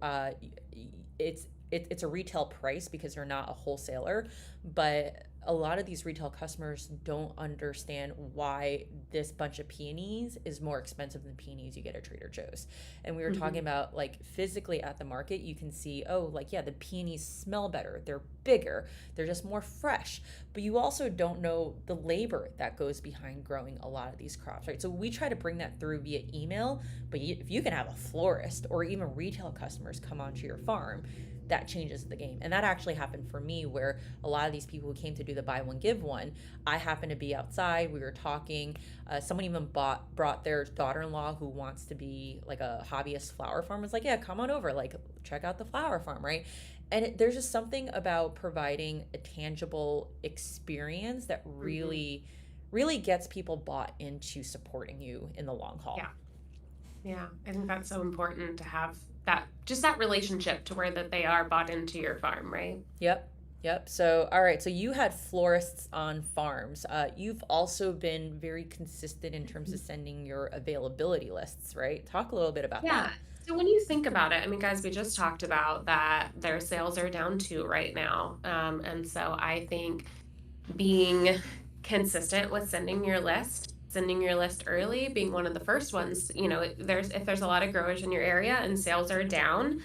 it's a retail price because they're not a wholesaler, but a lot of these retail customers don't understand why this bunch of peonies is more expensive than peonies you get at Trader Joe's. And we were talking Mhm. about like physically at the market, you can see, oh, like, yeah, the peonies smell better, they're bigger, they're just more fresh. But you also don't know the labor that goes behind growing a lot of these crops, right? So we try to bring that through via email. But if you can have a florist or even retail customers come onto your farm, that changes the game. And that actually happened for me where a lot of these people who came to do the buy one give one, I happened to be outside, we were talking, someone even brought their daughter-in-law who wants to be like a hobbyist flower farm, was like, yeah, come on over, like check out the flower farm, right? And there's just something about providing a tangible experience that Mhm. really gets people bought into supporting you in the long haul. Yeah. Yeah. I think that's so important to have that, just that relationship to where that they are bought into your farm, right? Yep. Yep. So, all right. So you had florists on farms. You've also been very consistent in terms of sending your availability lists, right? Talk a little bit about Yeah. that. So when you think about it, I mean, guys, we just talked about that their sales are down too right now. And so I think being consistent with sending your list early, being one of the first ones, there's if there's a lot of growers in your area and sales are down,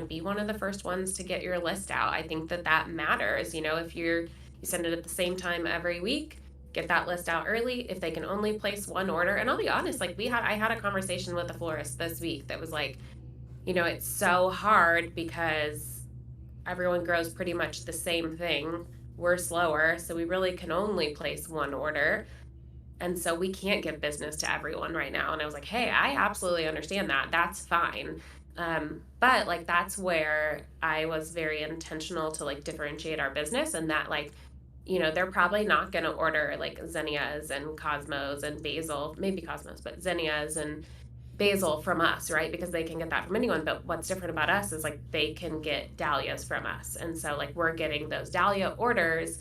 be one of the first ones to get your list out. I think that that matters. If you send it at the same time every week, get that list out early. If they can only place one order, and I'll be honest, like I had a conversation with a florist this week that was like, it's so hard because everyone grows pretty much the same thing. We're slower, so we really can only place one order. And so we can't give business to everyone right now. And I was like, hey, I absolutely understand that. That's fine. But like that's where I was very intentional to like differentiate our business and that like, they're probably not going to order like zinnias and cosmos and basil, maybe cosmos, but zinnias and basil from us, right? Because they can get that from anyone. But what's different about us is like they can get dahlias from us. And so like we're getting those dahlia orders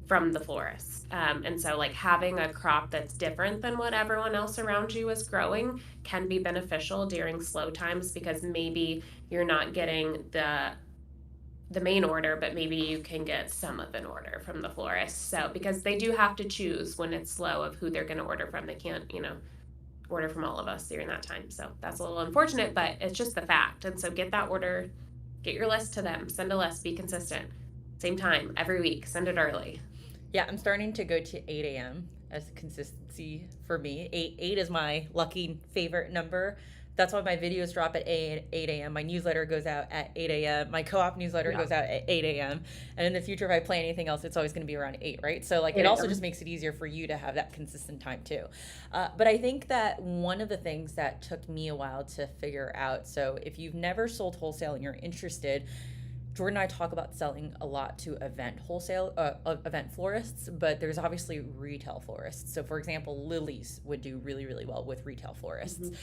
from the florists. And so like having a crop that's different than what everyone else around you is growing can be beneficial during slow times because maybe you're not getting the main order, but maybe you can get some of an order from the florist. So because they do have to choose when it's slow of who they're going to order from. They can't, order from all of us during that time. So that's a little unfortunate, but it's just the fact. And so get that order, get your list to them, send a list, be consistent. Same time every week, send it early. Yeah, I'm starting to go to 8 a.m. as a consistency for me. Eight is my lucky favorite number. That's why my videos drop at 8 a.m. My newsletter goes out at 8 a.m. My co op newsletter Yeah. goes out at 8 a.m. And in the future, if I play anything else, it's always going to be around 8, right? So, like, it 8 also just a.m. makes it easier for you to have that consistent time, too. But I think that one of the things that took me a while to figure out, so if you've never sold wholesale and you're interested, Jordon and I talk about selling a lot to event florists, but there's obviously retail florists. So, for example, lilies would do really, really well with retail florists. Mm-hmm.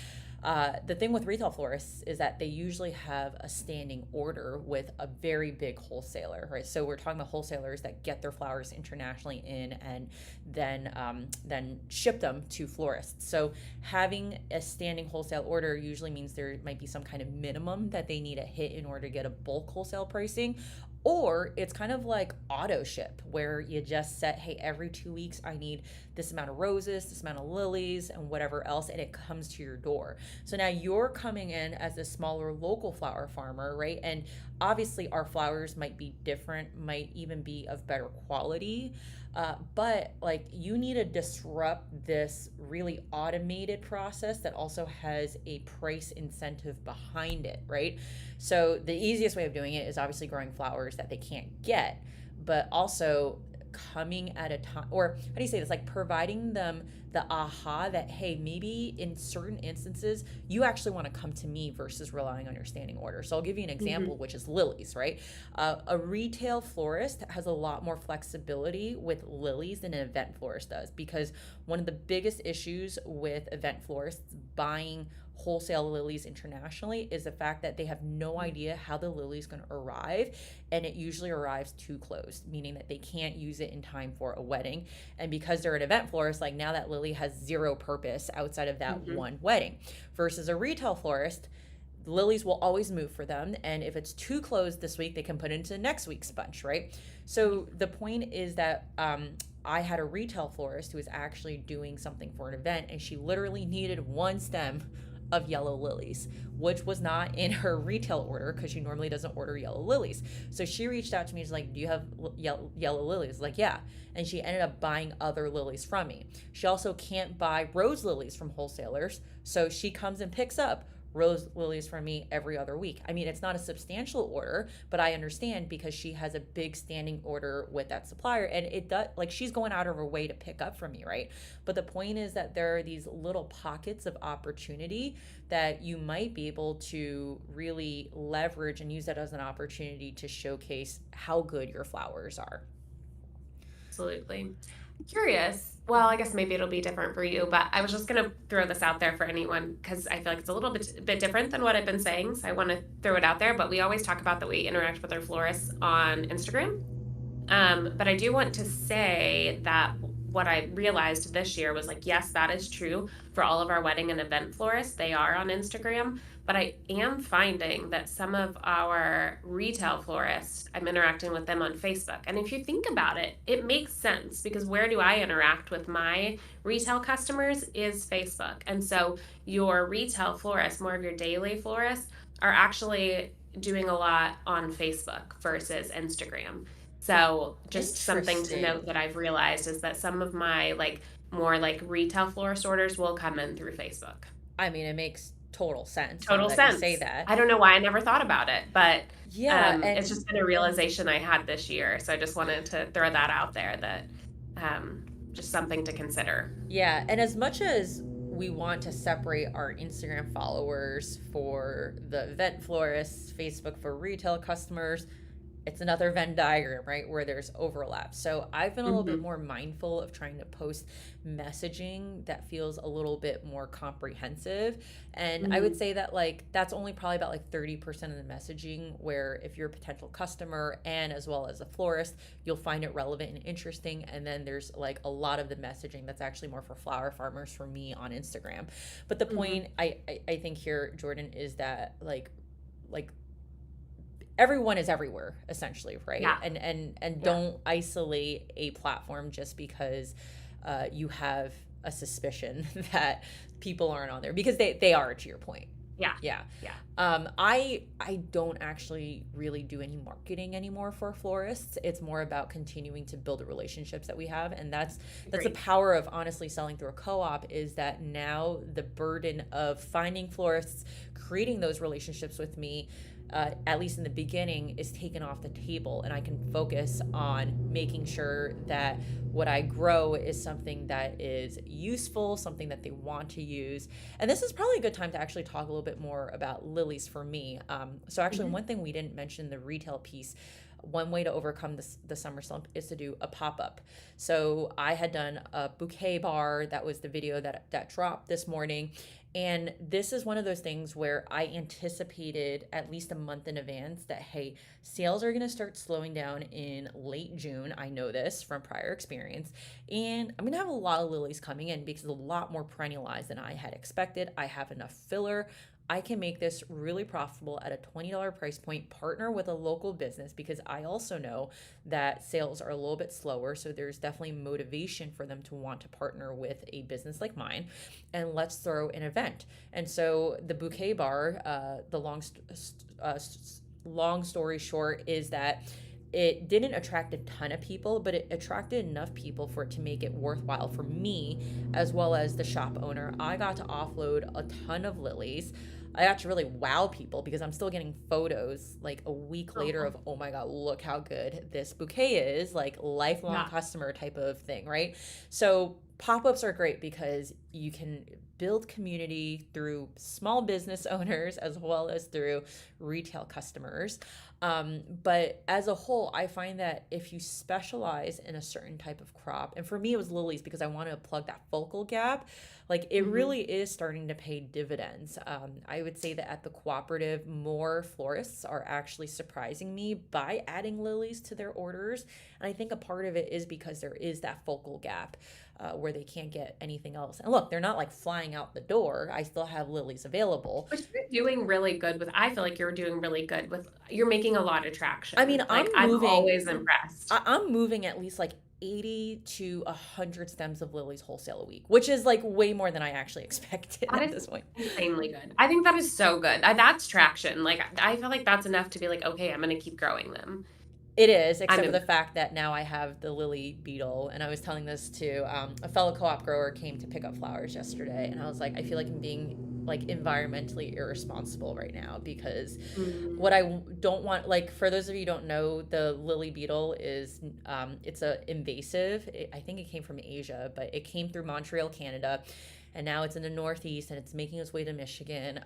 The thing with retail florists is that they usually have a standing order with a very big wholesaler, right? So we're talking about wholesalers that get their flowers internationally in and then ship them to florists. So having a standing wholesale order usually means there might be some kind of minimum that they need to hit in order to get a bulk wholesale pricing. Or it's kind of like auto ship where you just set, hey, every 2 weeks I need this amount of roses, this amount of lilies, and whatever else, and it comes to your door. So now you're coming in as a smaller local flower farmer, right? And obviously our flowers might be different, might even be of better quality. But like you need to disrupt this really automated process that also has a price incentive behind it, right? So the easiest way of doing it is obviously growing flowers that they can't get, but also coming at a time, or how do you say this, like providing them the aha that, hey, maybe in certain instances you actually want to come to me versus relying on your standing order. So I'll give you an example, which is lilies, right? A retail florist has a lot more flexibility with lilies than an event florist does, because one of the biggest issues with event florists buying wholesale lilies internationally is the fact that they have no idea how the lily is going to arrive, and it usually arrives too close, meaning that they can't use it in time for a wedding. And because they're an event florist, like now that lily has zero purpose outside of that one wedding. Versus a retail florist, lilies will always move for them, and if it's too close this week they can put it into next week's bunch, right? So the point is that I had a retail florist who was actually doing something for an event, and she literally needed one stem of yellow lilies, which was not in her retail order because she normally doesn't order yellow lilies. So she reached out to me. She's like, do you have yellow lilies? Like, yeah. And she ended up buying other lilies from me. She also can't buy rose lilies from wholesalers. So she comes and picks up rose lilies from me every other week. I mean, it's not a substantial order, but I understand because she has a big standing order with that supplier, and it does, like, she's going out of her way to pick up from me, right? But the point is that there are these little pockets of opportunity that you might be able to really leverage and use that as an opportunity to showcase how good your flowers are. Absolutely. Curious. Well, I guess maybe it'll be different for you, but I was just going to throw this out there for anyone because I feel like it's a little bit different than what I've been saying. So I want to throw it out there. But we always talk about that we interact with our florists on Instagram. But I do want to say that what I realized this year was like, yes, that is true for all of our wedding and event florists. They are on Instagram. But I am finding that some of our retail florists, I'm interacting with them on Facebook. And if you think about it, it makes sense because where do I interact with my retail customers is Facebook. And so your retail florists, more of your daily florists, are actually doing a lot on Facebook versus Instagram. So just something to note Interesting. that I've realized is that some of my like more like retail florist orders will come in through Facebook. I mean, it makes total sense now Total that you say sense. that. I don't know why I never thought about it, but Yeah, it's and just been a realization I had this year. So I just wanted to throw that out there that just something to consider. yeah, and as much as we want to separate our Instagram followers for the event florists, Facebook for retail customers, it's another Venn diagram, right, where there's overlap. So I've been a little bit Mm-hmm. more mindful of trying to post messaging that feels a little bit more comprehensive. And I would Mm-hmm. say that like that's only probably about like 30% of the messaging, where if you're a potential customer and as well as a florist, you'll find it relevant and interesting. And then there's like a lot of the messaging that's actually more for flower farmers for me on Instagram. But the Mm-hmm. point I think here, Jordan, is that like everyone is everywhere essentially, right? Yeah. And Yeah. don't isolate a platform just because you have a suspicion that people aren't on there, because they are, to your point. Yeah. Yeah. Yeah. I don't actually really do any marketing anymore for florists. It's more about continuing to build the relationships that we have, and that's the Agreed. power of honestly selling through a co-op, is that now the burden of finding florists, creating those relationships with me, at least in the beginning, is taken off the table, and I can focus on making sure that what I grow is something that is useful, something that they want to use. And this is probably a good time to actually talk a little bit more about lilies for me. So actually, Mm-hmm. one thing we didn't mention, the retail piece. One way to overcome the summer slump is to do a pop up. So I had done a bouquet bar. That was the video that dropped this morning. And this is one of those things where I anticipated at least a month in advance that, hey, sales are going to start slowing down in late June. I know this from prior experience. And I'm going to have a lot of lilies coming in because it's a lot more perennialized than I had expected. I have enough filler. I can make this really profitable at a $20 price point, partner with a local business because I also know that sales are a little bit slower. So there's definitely motivation for them to want to partner with a business like mine. And let's throw an event. And so the bouquet bar, uh, long story short, is that it didn't attract a ton of people, but it attracted enough people for it to make it worthwhile for me as well as the shop owner. I got to offload a ton of lilies. I got to really wow people because I'm still getting photos like a week later Oh, of, oh my God, look how good this bouquet is, like lifelong yeah. customer type of thing, right? So pop ups are great because you can build community through small business owners as well as through retail customers. But as a whole, I find that if you specialize in a certain type of crop, and for me it was lilies because I wanted to plug that focal gap, like it Hmm. really is starting to pay dividends. I would say that at the cooperative, more florists are actually surprising me by adding lilies to their orders. And I think a part of it is because there is that focal gap where they can't get anything else. And look, they're not like flying out the door. I still have lilies available. But you're doing really good with, I feel like you're doing really good with, you're making a lot of I mean, traction. Like, I'm always impressed. I'm moving at least like 80 to 100 stems of lilies wholesale a week, which is like way more than I actually expected That at is this point. insanely good. I think that is so good. That's traction. Like, I feel like that's enough to be like, okay, I'm going to keep growing them. It is, I'm except for the impressed. fact that now I have the lily beetle. And I was telling this to a fellow co op grower came to pick up flowers yesterday. And I was like, I feel like I'm being like environmentally irresponsible right now because what Mm, I don't want, like for those of you who don't know, the lily beetle is it's a invasive. I think it came from Asia, but it came through Montreal, Canada, and now it's in the Northeast and it's making its way to Michigan.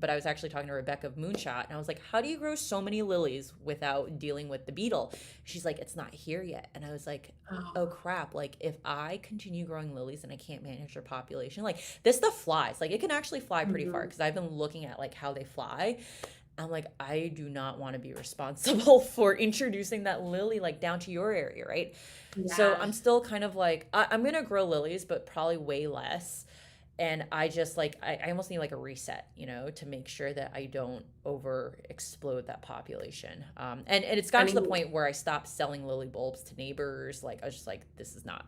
But I was actually talking to Rebecca of Moonshot, and I was like, "How do you grow so many lilies without dealing with the beetle?" She's like, "It's not here yet," and I was like, oh oh, crap, like if I continue growing lilies and I can't manage their population, like this stuff flies, like it can actually fly pretty far mhm. because I've been looking at like how they fly. I'm like, I do not want to be responsible for introducing that lily like down to your area, right? So Yeah. I'm still kind of like, I'm gonna grow lilies, but probably way less. And I just like, I almost need like a reset, to make sure that I don't over explode that population. And it's I gotten to the mean, point where I stopped selling lily bulbs to neighbors. Like I was just like, this is not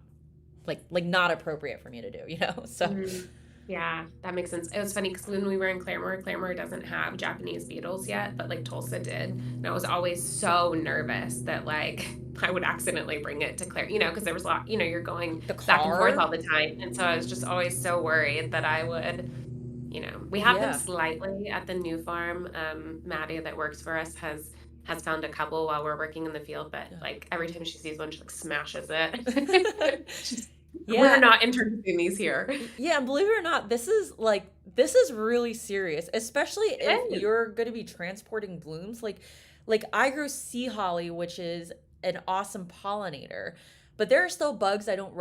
like not appropriate for me to do. So mhm. Yeah, that makes sense. It was funny because when we were in Claremore, Claremore doesn't have Japanese beetles yet, but like Tulsa did. And I was always so nervous that like I would accidentally bring it to because there was a lot, you're going the back and forth car, all the time. And so I was just always so worried that I would, we have them yeah. slightly at the new farm. Maddie that works for us has found a couple while we're working in the field, but like every time she sees one, she like smashes it. She's, we're Yeah. not introducing these here. Yeah, and believe it or not, this is really serious, especially if It is. you're going to be transporting blooms. Like I grow sea holly, which is an awesome pollinator, but there are still bugs I don't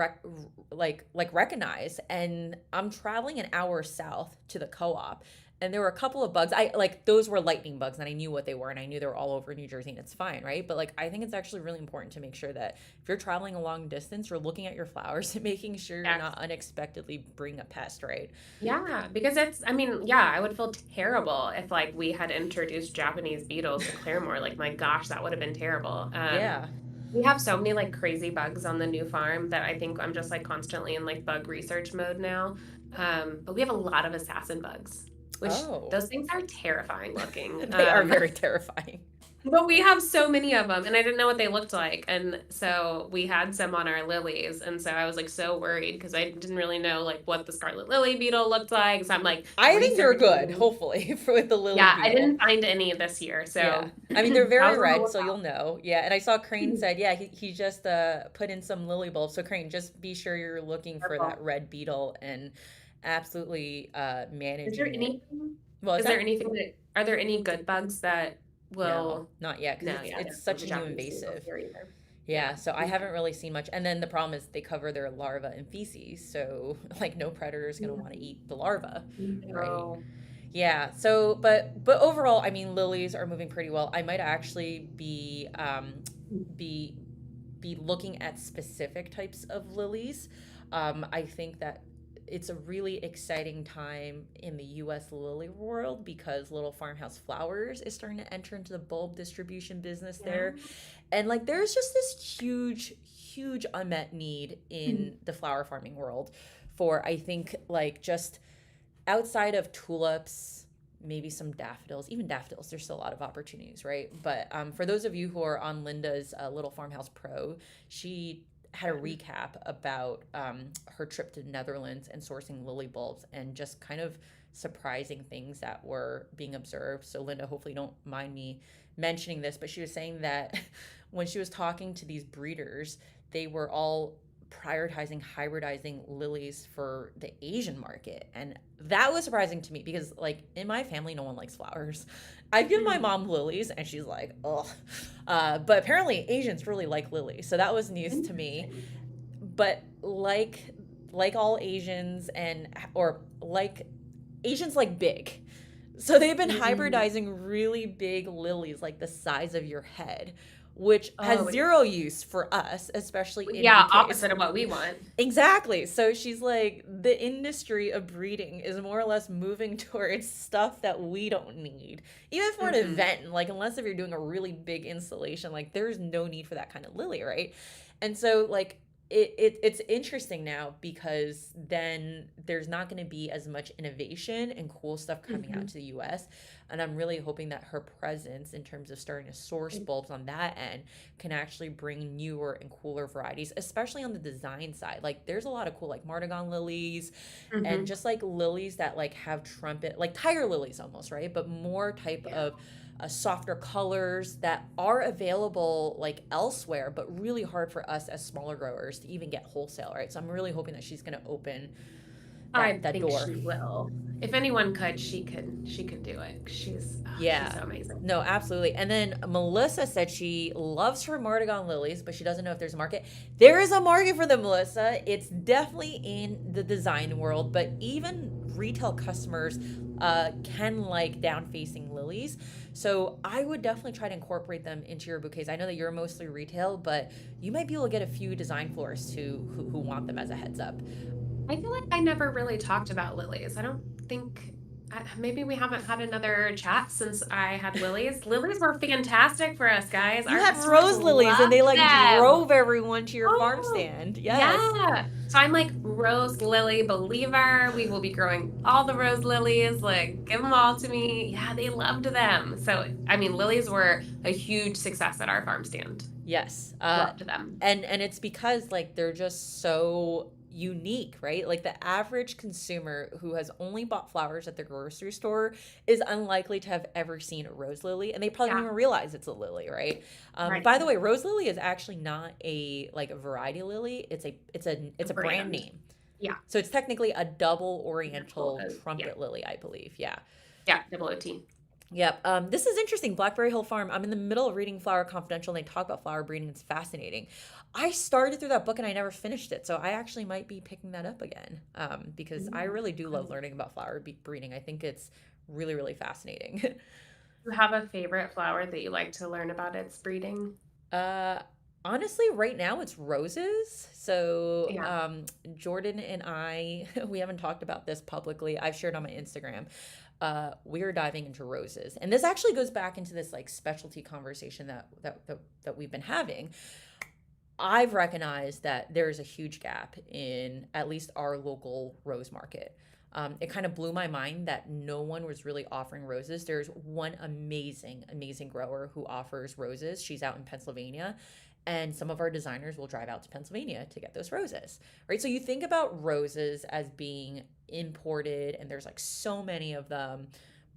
like recognize. And I'm traveling an hour south to the co-op, and there were a couple of bugs. I like those were lightning bugs, and I knew what they were, and I knew they were all over New Jersey, and it's fine, right? But like I think it's actually really important to make sure that if you're traveling a long distance, you're looking at your flowers and making sure you're Yes. not unexpectedly bring a pest, right? Yeah, because I mean, yeah, I would feel terrible if like we had introduced Japanese beetles to Claremore. Like, my gosh, that would have been terrible. Yeah. We have so many like crazy bugs on the new farm that I think I'm just like constantly in like bug research mode now. But we have a lot of assassin bugs, which Oh, those things are terrifying looking. they are very terrifying. But we have so many of them, and I didn't know what they looked like. And so we had some on our lilies. And so I was like so worried because I didn't really know like what the scarlet lily beetle looked like. So I'm like I think they're good, researching. hopefully, for with the lily Yeah, I beetle. didn't find any this year. Yeah. So I mean, they're I very was on the red, so lookout. you'll know. Yeah. And I saw Crane said, yeah, he just put in some lily bulbs. So, Crane, just be sure you're looking for that Purple. red beetle and absolutely Is there managing it. anything? Well, is Is there that? anything that? Are there any good bugs that No, will? not yet, because No, it's yeah, it's there's such the a new Japanese beetles invasive. here either. Yeah, Yeah. so I haven't really seen much. And then the problem is they cover their larva in feces, so like no predator is going to want to eat the larva, right? No. Yeah. So, but overall, I mean, lilies are moving pretty well. I might actually be be looking at specific types of lilies. I think that it's a really exciting time in the US lily world because Little Farmhouse Flowers is starting to enter into the bulb distribution business Yeah. there. And like there's just this huge unmet need Mhm. in the flower farming world for, I think, like just outside of tulips, maybe some daffodils, even daffodils, there's still a lot of opportunities, right? But for those of you who are on Linda's Little Farmhouse Pro, she had a recap about her trip to the Netherlands and sourcing lily bulbs and just kind of surprising things that were being observed. So, Linda, hopefully, you don't mind me mentioning this, but she was saying that when she was talking to these breeders, they were all prioritizing hybridizing lilies for the Asian market. And that was surprising to me because, like, in my family, no one likes flowers. I give my Mhm. mom lilies and she's like, ugh. But apparently, Asians really like lilies. So that was news to me. Interesting. But like all Asians and or like Asians like big. So they've been Mm. hybridizing really big lilies like the size of your head, which has Oh, zero use for us, especially in yeah, bouquets. opposite of what we want. Exactly. So she's like, the industry of breeding is more or less moving towards stuff that we don't need. Even for an Hmm. event, like, unless if you're doing a really big installation, like, there's no need for that kind of lily, right? And so, like, it's interesting now because then there's not going to be as much innovation and cool stuff coming out Hmm. to the US. And I'm really hoping that her presence in terms of starting to source bulbs on that end can actually bring newer and cooler varieties, especially on the design side. Like there's a lot of cool like Martagon lilies and Hmm. just like lilies that like have trumpet, like tiger lilies almost, right? But more type Yeah. of softer colors that are available like elsewhere, but really hard for us as smaller growers to even get wholesale, right? So I'm really hoping that she's going to open I that think door. she will. If anyone could, she can do it. She's Yeah. so amazing. No, absolutely. And then Melissa said she loves her Martagon lilies, but she doesn't know if there's a market. There is a market for them, Melissa. It's definitely in the design world, but even retail customers can like down facing lilies. So I would definitely try to incorporate them into your bouquets. I know that you're mostly retail, but you might be able to get a few design florists who want them as a heads up. I feel like I never really talked about lilies. I don't think maybe we haven't had another chat since I had lilies. Lilies were fantastic for us guys. You Our had customers rose lilies and loved they like them. drove everyone to your farm Oh, stand. Yes. yeah. So I'm like rose lily believer. We will be growing all the rose lilies. Like, give them all to me. Yeah, they loved them. So, I mean, lilies were a huge success at our farm stand. Yes. Loved them. And it's because like they're just so unique, right? Like the average consumer who has only bought flowers at the grocery store is unlikely to have ever seen a rose lily, and they probably don't Yeah, even realize it's a lily, right? right. By the way, rose lily is actually not a like a variety lily. It's The a brand brand. name. Yeah. So it's technically a double Double oriental Yeah. trumpet lily, I believe. Yeah. Yeah. Double OT. Yep. This is interesting. Blackberry Hill Farm. I'm in the middle of reading Flower Confidential and they talk about flower breeding. It's fascinating. I started through that book and I never finished it. So I actually might be picking that up again because I Yeah. really do love learning about breeding. I think it's really fascinating. You have a favorite flower that you like to learn about its breeding? uh, Honestly, right now it's roses. So Yeah. Jordan and I, we haven't talked about this publicly. I've shared on my Instagram. We are diving into roses, and this actually goes back into this like specialty conversation that we've been having. I've recognized that there's a huge gap in at least our local rose market. It kind of blew my mind that no one was really offering roses. There's one amazing grower who offers roses. She's out in Pennsylvania, and some of our designers will drive out to Pennsylvania to get those roses, right? So you think about roses as being imported, and there's like so many of them,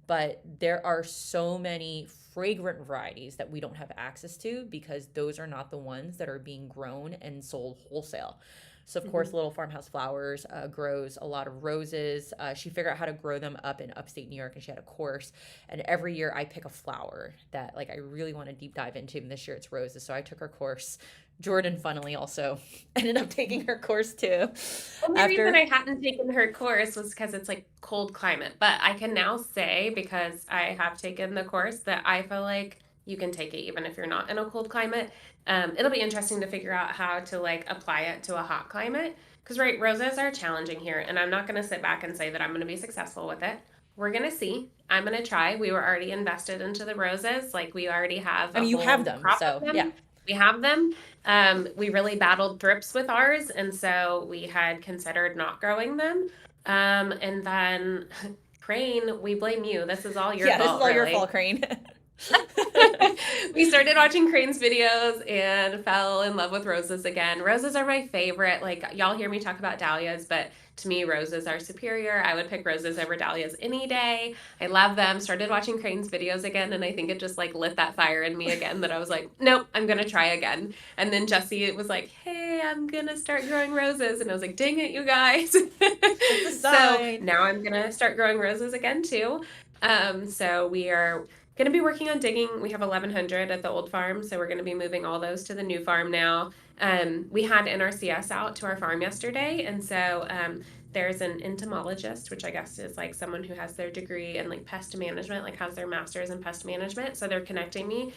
but there are so many fragrant varieties that we don't have access to because those are not the ones that are being grown and sold wholesale. So of course, Mhm. Little Farmhouse Flowers grows a lot of roses. She figured out how to grow them up in upstate New York, and she had a course. And every year, I pick a flower that like I really want to deep dive into. And this year, it's roses. So I took her course. Jordan, funnily, also ended up taking her course too. Only reason After I hadn't taken her course was because it's like cold climate. But I can now say, because I have taken the course, that I feel like you can take it even if you're not in a cold climate. It'll be interesting to figure out how to like apply it to a hot climate. Because, right, roses are challenging here, and I'm not going to sit back and say that I'm going to be successful with it. We're going to see. I'm going to try. We were already invested into the roses. Like, we already have I a mean, you have whole them, crop so of yeah. them. We have them. We really battled thrips with ours, and so we had considered not growing them. And then, Crane, we blame you. This is all your Yeah, this is fault, all your really. fault, Crane. We started watching Crane's videos and fell in love with roses again. Roses are my favorite. Like, y'all hear me talk about dahlias, but to me, roses are superior. I would pick roses over dahlias any day. I love them. Started watching Crane's videos again, and I think it just like lit that fire in me again that I was like, nope, I'm gonna try again. And then Jesse was like, hey, I'm gonna start growing roses. And I was like, dang it, you guys. It's a So sign. now I'm gonna start growing roses again too. So we are going to be working on digging. We have 1,100 at the old farm, so we're going to be moving all those to the new farm now. We had NRCS out to our farm yesterday, and so there's an entomologist, which I guess is like someone who has their degree in like pest management, like has their master's in pest management. So they're connecting me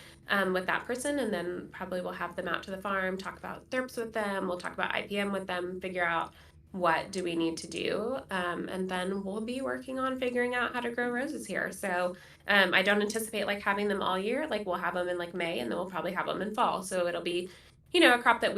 with that person, and then probably we'll have them out to the farm, talk about thrips with them. We'll talk about IPM with them, figure out what do we need to do, and then we'll be working on figuring out how to grow roses here. So I don't anticipate like having them all year. Like we'll have them in like May, and then we'll probably have them in fall. So it'll be, a crop that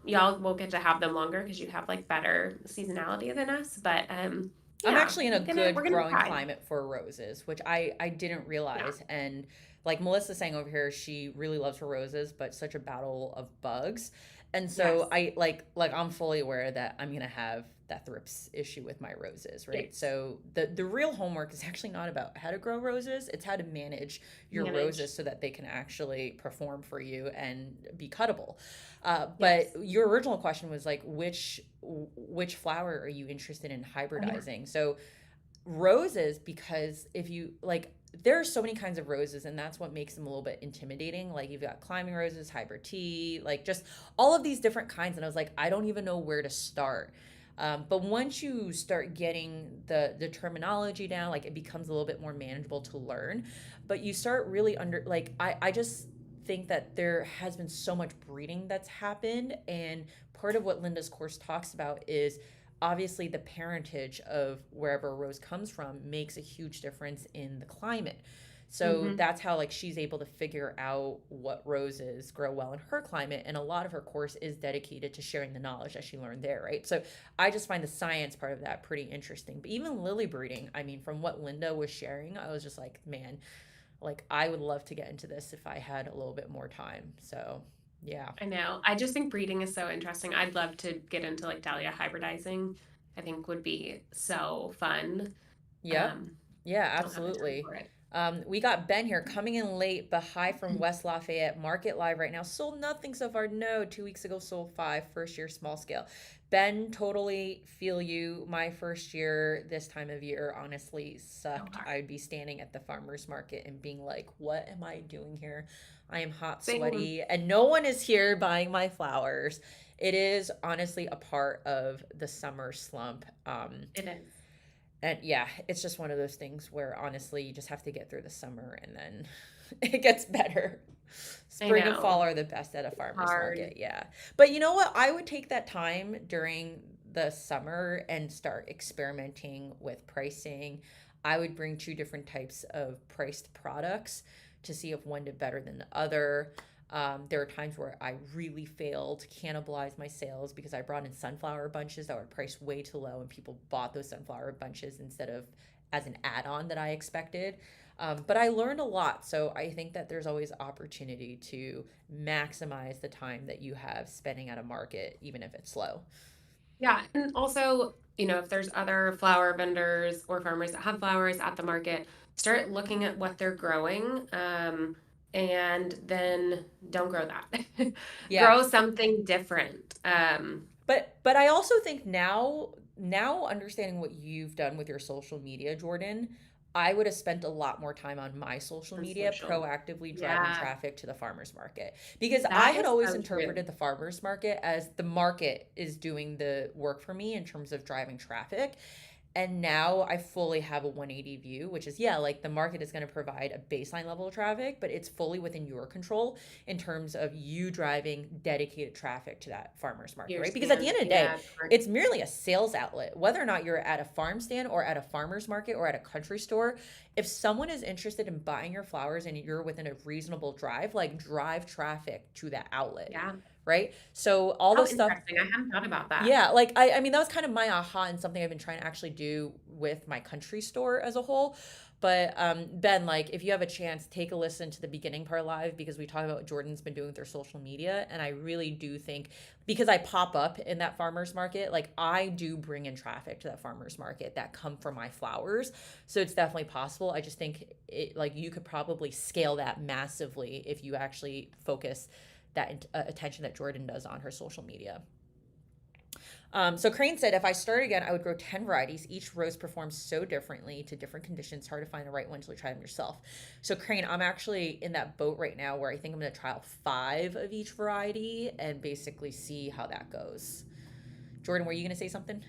y'all will get to have them longer because you have like better seasonality than us. But I'm yeah, actually in a we're good gonna growing try. climate for roses, which I didn't Yeah. realize. And like Melissa's saying over here, she really loves her roses, but such a battle of bugs. And so Yes. I like I'm fully aware that I'm gonna have that thrips issue with my roses, right? Yes. So the real homework is actually not about how to grow roses, it's how to manage your roses Manage. so that they can actually perform for you and be cuttable. But Yes. your original question was like, which flower are you interested in Oh yeah. hybridizing? So roses, because if you like, there are so many kinds of roses, and that's what makes them a little bit intimidating. Like you've got climbing roses, hybrid tea, like just all of these different kinds. And I was like, I don't even know where to start. But once you start getting the terminology down, like it becomes a little bit more manageable to learn. But you start really under like I just think that there has been so much breeding that's happened, and part of what Linda's course talks about is obviously the parentage of wherever a rose comes from makes a huge difference in the climate. So Mm-hmm. that's how like she's able to figure out what roses grow well in her climate, and a lot of her course is dedicated to sharing the knowledge that she learned there, right? So I just find the science part of that pretty interesting. But even lily breeding, I mean, from what Linda was sharing, I was just like, man, like I would love to get into this if I had a little bit more time. So yeah. I know. I just think breeding is so interesting. I'd love to get into like dahlia hybridizing. I think would be so fun. Yep. Um, Yeah, don't have the time absolutely. for it. We got Ben here coming in late, but hi from West Lafayette. Market live right now. Sold nothing so far. No, 2 weeks ago sold five. First year small scale. Ben, totally feel you. My first year this time of year honestly So sucked. hard. I'd be standing at the farmer's market and being like, what am I doing here? I am hot, Same. sweaty, and no one is here buying my flowers. It is honestly a part of the summer slump. It is. And yeah, it's just one of those things where honestly you just have to get through the summer and then it gets better. I Spring and fall know. are the best at a farmer's Hard. market, yeah. But you know what? I would take that time during the summer and start experimenting with pricing. I would bring two different types of priced products to see if one did better than the other. There are times where I really failed to cannibalize my sales because I brought in sunflower bunches that were priced way too low, and people bought those sunflower bunches instead of as an add on that I expected. But I learned a lot. So I think that there's always opportunity to maximize the time that you have spending at a market, even if it's slow. Yeah, and also, if there's other flower vendors or farmers that have flowers at the market, start looking at what they're growing, and then don't grow that. Yeah. Grow something different. But I also think now understanding what you've done with your social media, Jordan, I would have spent a lot more time on my social On media social. proactively driving Yeah, traffic to the farmers market, because I that had is always so true. interpreted the farmers market as the market is doing the work for me in terms of driving traffic. And now I fully have a 180 view, which is, yeah, like the market is going to provide a baseline level of traffic, but it's fully within your control in terms of you driving dedicated traffic to that farmer's market, Your right? Because at the stand, end of the day, yeah, it's merely a sales outlet. Whether or not you're at a farm stand or at a farmer's market or at a country store, if someone is interested in buying your flowers and you're within a reasonable drive, like drive traffic to that outlet, yeah. right? So all How this stuff. interesting. I hadn't thought about that. Yeah, like I mean that was kind of my aha and something I've been trying to actually do with my country store as a whole. But Ben, like if you have a chance, take a listen to the beginning part live because we talk about what Jordan's been doing with their social media, and I really do think because I pop up in that farmers market, like I do bring in traffic to that farmers market that come for my flowers. So it's definitely possible. I just think it like you could probably scale that massively if you actually focus that attention that Jordan does on her social media. So Crane said, if I started again, I would grow 10 varieties. Each rose performs so differently to different conditions. Hard to find the right one until you try them yourself. So Crane, I'm actually in that boat right now where I think I'm going to trial 5 of each variety and basically see how that goes. Jordan, were you going to say something?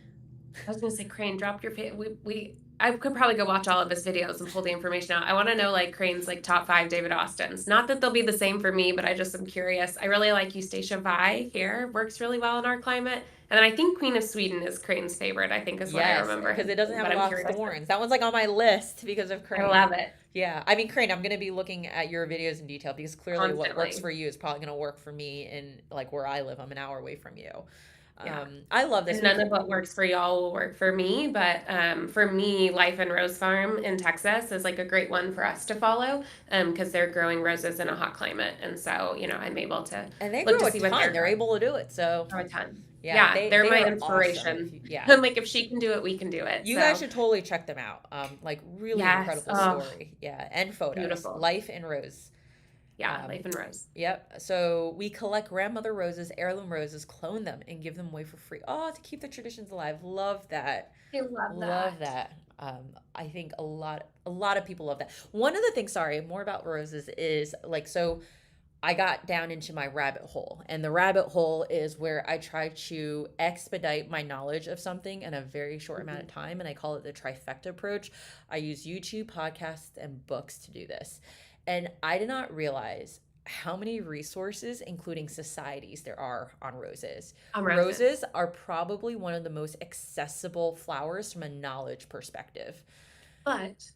I was gonna say, Crane, drop your I could probably go watch all of his videos and pull the information out. I want to know like Crane's like top 5 David Austins. Not that they'll be the same for me, but I just am curious. I really like Eustacia Vi here. Works really well in our climate. And then I think Queen of Sweden is Crane's favorite, I think is what I Yes, remember because him. it doesn't have But a I'm lot of curious. thorns. That one's like on my list because of I Crane. love it. Yeah, I mean, Crane, I'm going to be looking at your videos in detail because clearly what works Constantly. for you is probably going to work for me in like where I live. I'm an hour away from you. Yeah. I love this. And none of what works for y'all will work for me, but for me, Life and Rose Farm in Texas is like a great one for us to follow because they're growing roses in a hot climate, and so I'm able to And they look grow to a see what ton. they're They're growing. able to do it. So Grow a ton. yeah, Yeah, they're they my are awesome. inspiration. Yeah, I'm like, if she can do it, we can do it. you guys So should totally check them out. Like really yes, incredible oh, story. Yeah, and photos. beautiful. Life and Rose. Yeah, Um, Life and Rose. yep. So we collect grandmother roses, heirloom roses, clone them, and give them away for free. Oh, to keep the traditions alive. Love that. I love Love that. that. I think a lot of people love that. One of the things, sorry, more about roses is like so I got down into my rabbit hole, and the rabbit hole is where I try to expedite my knowledge of something in a very short amount of Mhm. time, and I call it the trifecta approach. I use YouTube, podcasts, and books to do this. And I did not realize how many resources, including societies, there are on roses. On roses. Roses are probably one of the most accessible flowers from a knowledge perspective. But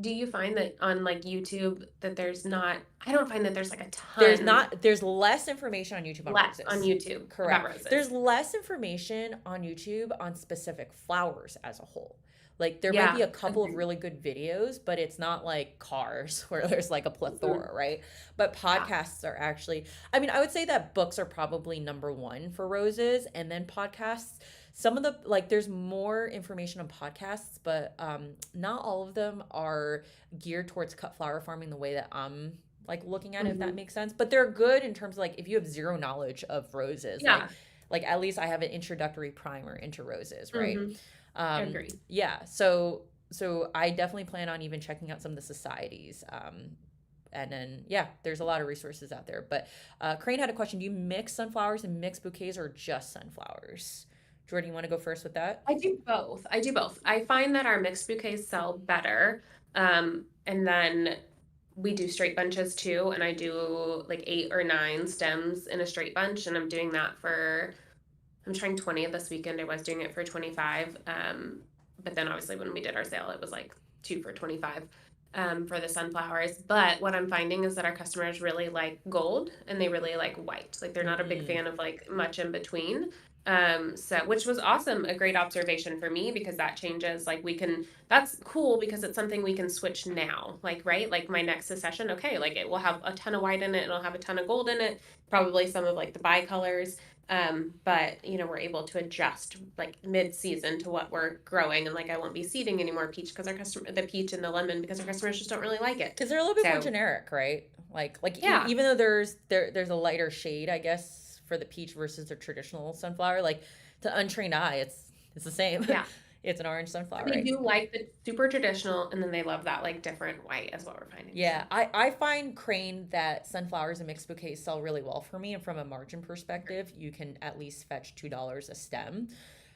do you find that on like YouTube that there's not, I don't find that there's like a There's ton not there's less information on YouTube on left on roses. YouTube about Correct. There's roses. less information on YouTube on specific flowers as a whole. Like there might Yeah, be a couple of agreed. really good videos, but it's not like cars where there's like a Mhm. plethora, right? But Yeah. podcasts are actually, I mean, I would say that books are probably number one for roses and then podcasts. Some of the like there's more information on podcasts, but not all of them are geared towards cut flower farming the way that I'm like looking at it, if that Hmm. makes sense. But they're good in terms of like if you have zero knowledge of roses, Yeah. like at least I have an introductory primer into roses, right? Hmm. Agreed. Yeah. So I definitely plan on even checking out some of the societies. And then yeah, there's a lot of resources out there. But Crane had a question: do you mix sunflowers and mix bouquets or just sunflowers? Jordan, you want to go first with that? I do both. I do both. I find that our mixed bouquets sell better. And then we do straight bunches too. And I do like 8 or 9 stems in a straight bunch. And I'm doing that for, I'm trying 20 this weekend. I was doing it for 25. But then obviously when we did our sale, it was like 2 for 25 for the sunflowers. But what I'm finding is that our customers really like gold and they really like white. Like they're not a big Mm-hmm. fan of like much in between. So which was awesome, a great observation for me because that changes like we can that's cool because it's something we can switch now. Like, right? Like my next session, okay, like it will have a ton of white in it, it'll have a ton of gold in it, probably some of like the bicolors. But we're able to adjust like mid-season to what we're growing, and like I won't be seeding anymore peach because the peach and the lemon because our customers just don't really like it. Because they're a little bit more So generic, right? Like yeah, even though there's a lighter shade, I guess, for the peach versus the traditional sunflower. Like to untrained eye, it's the same. yeah. It's an orange sunflower, They right? do like the super traditional, and then they love that like different white as what we're finding. So Yeah, I find Crane that sunflowers and mixed bouquets sell really well for me, and from a margin perspective, you can at least fetch $2 a stem.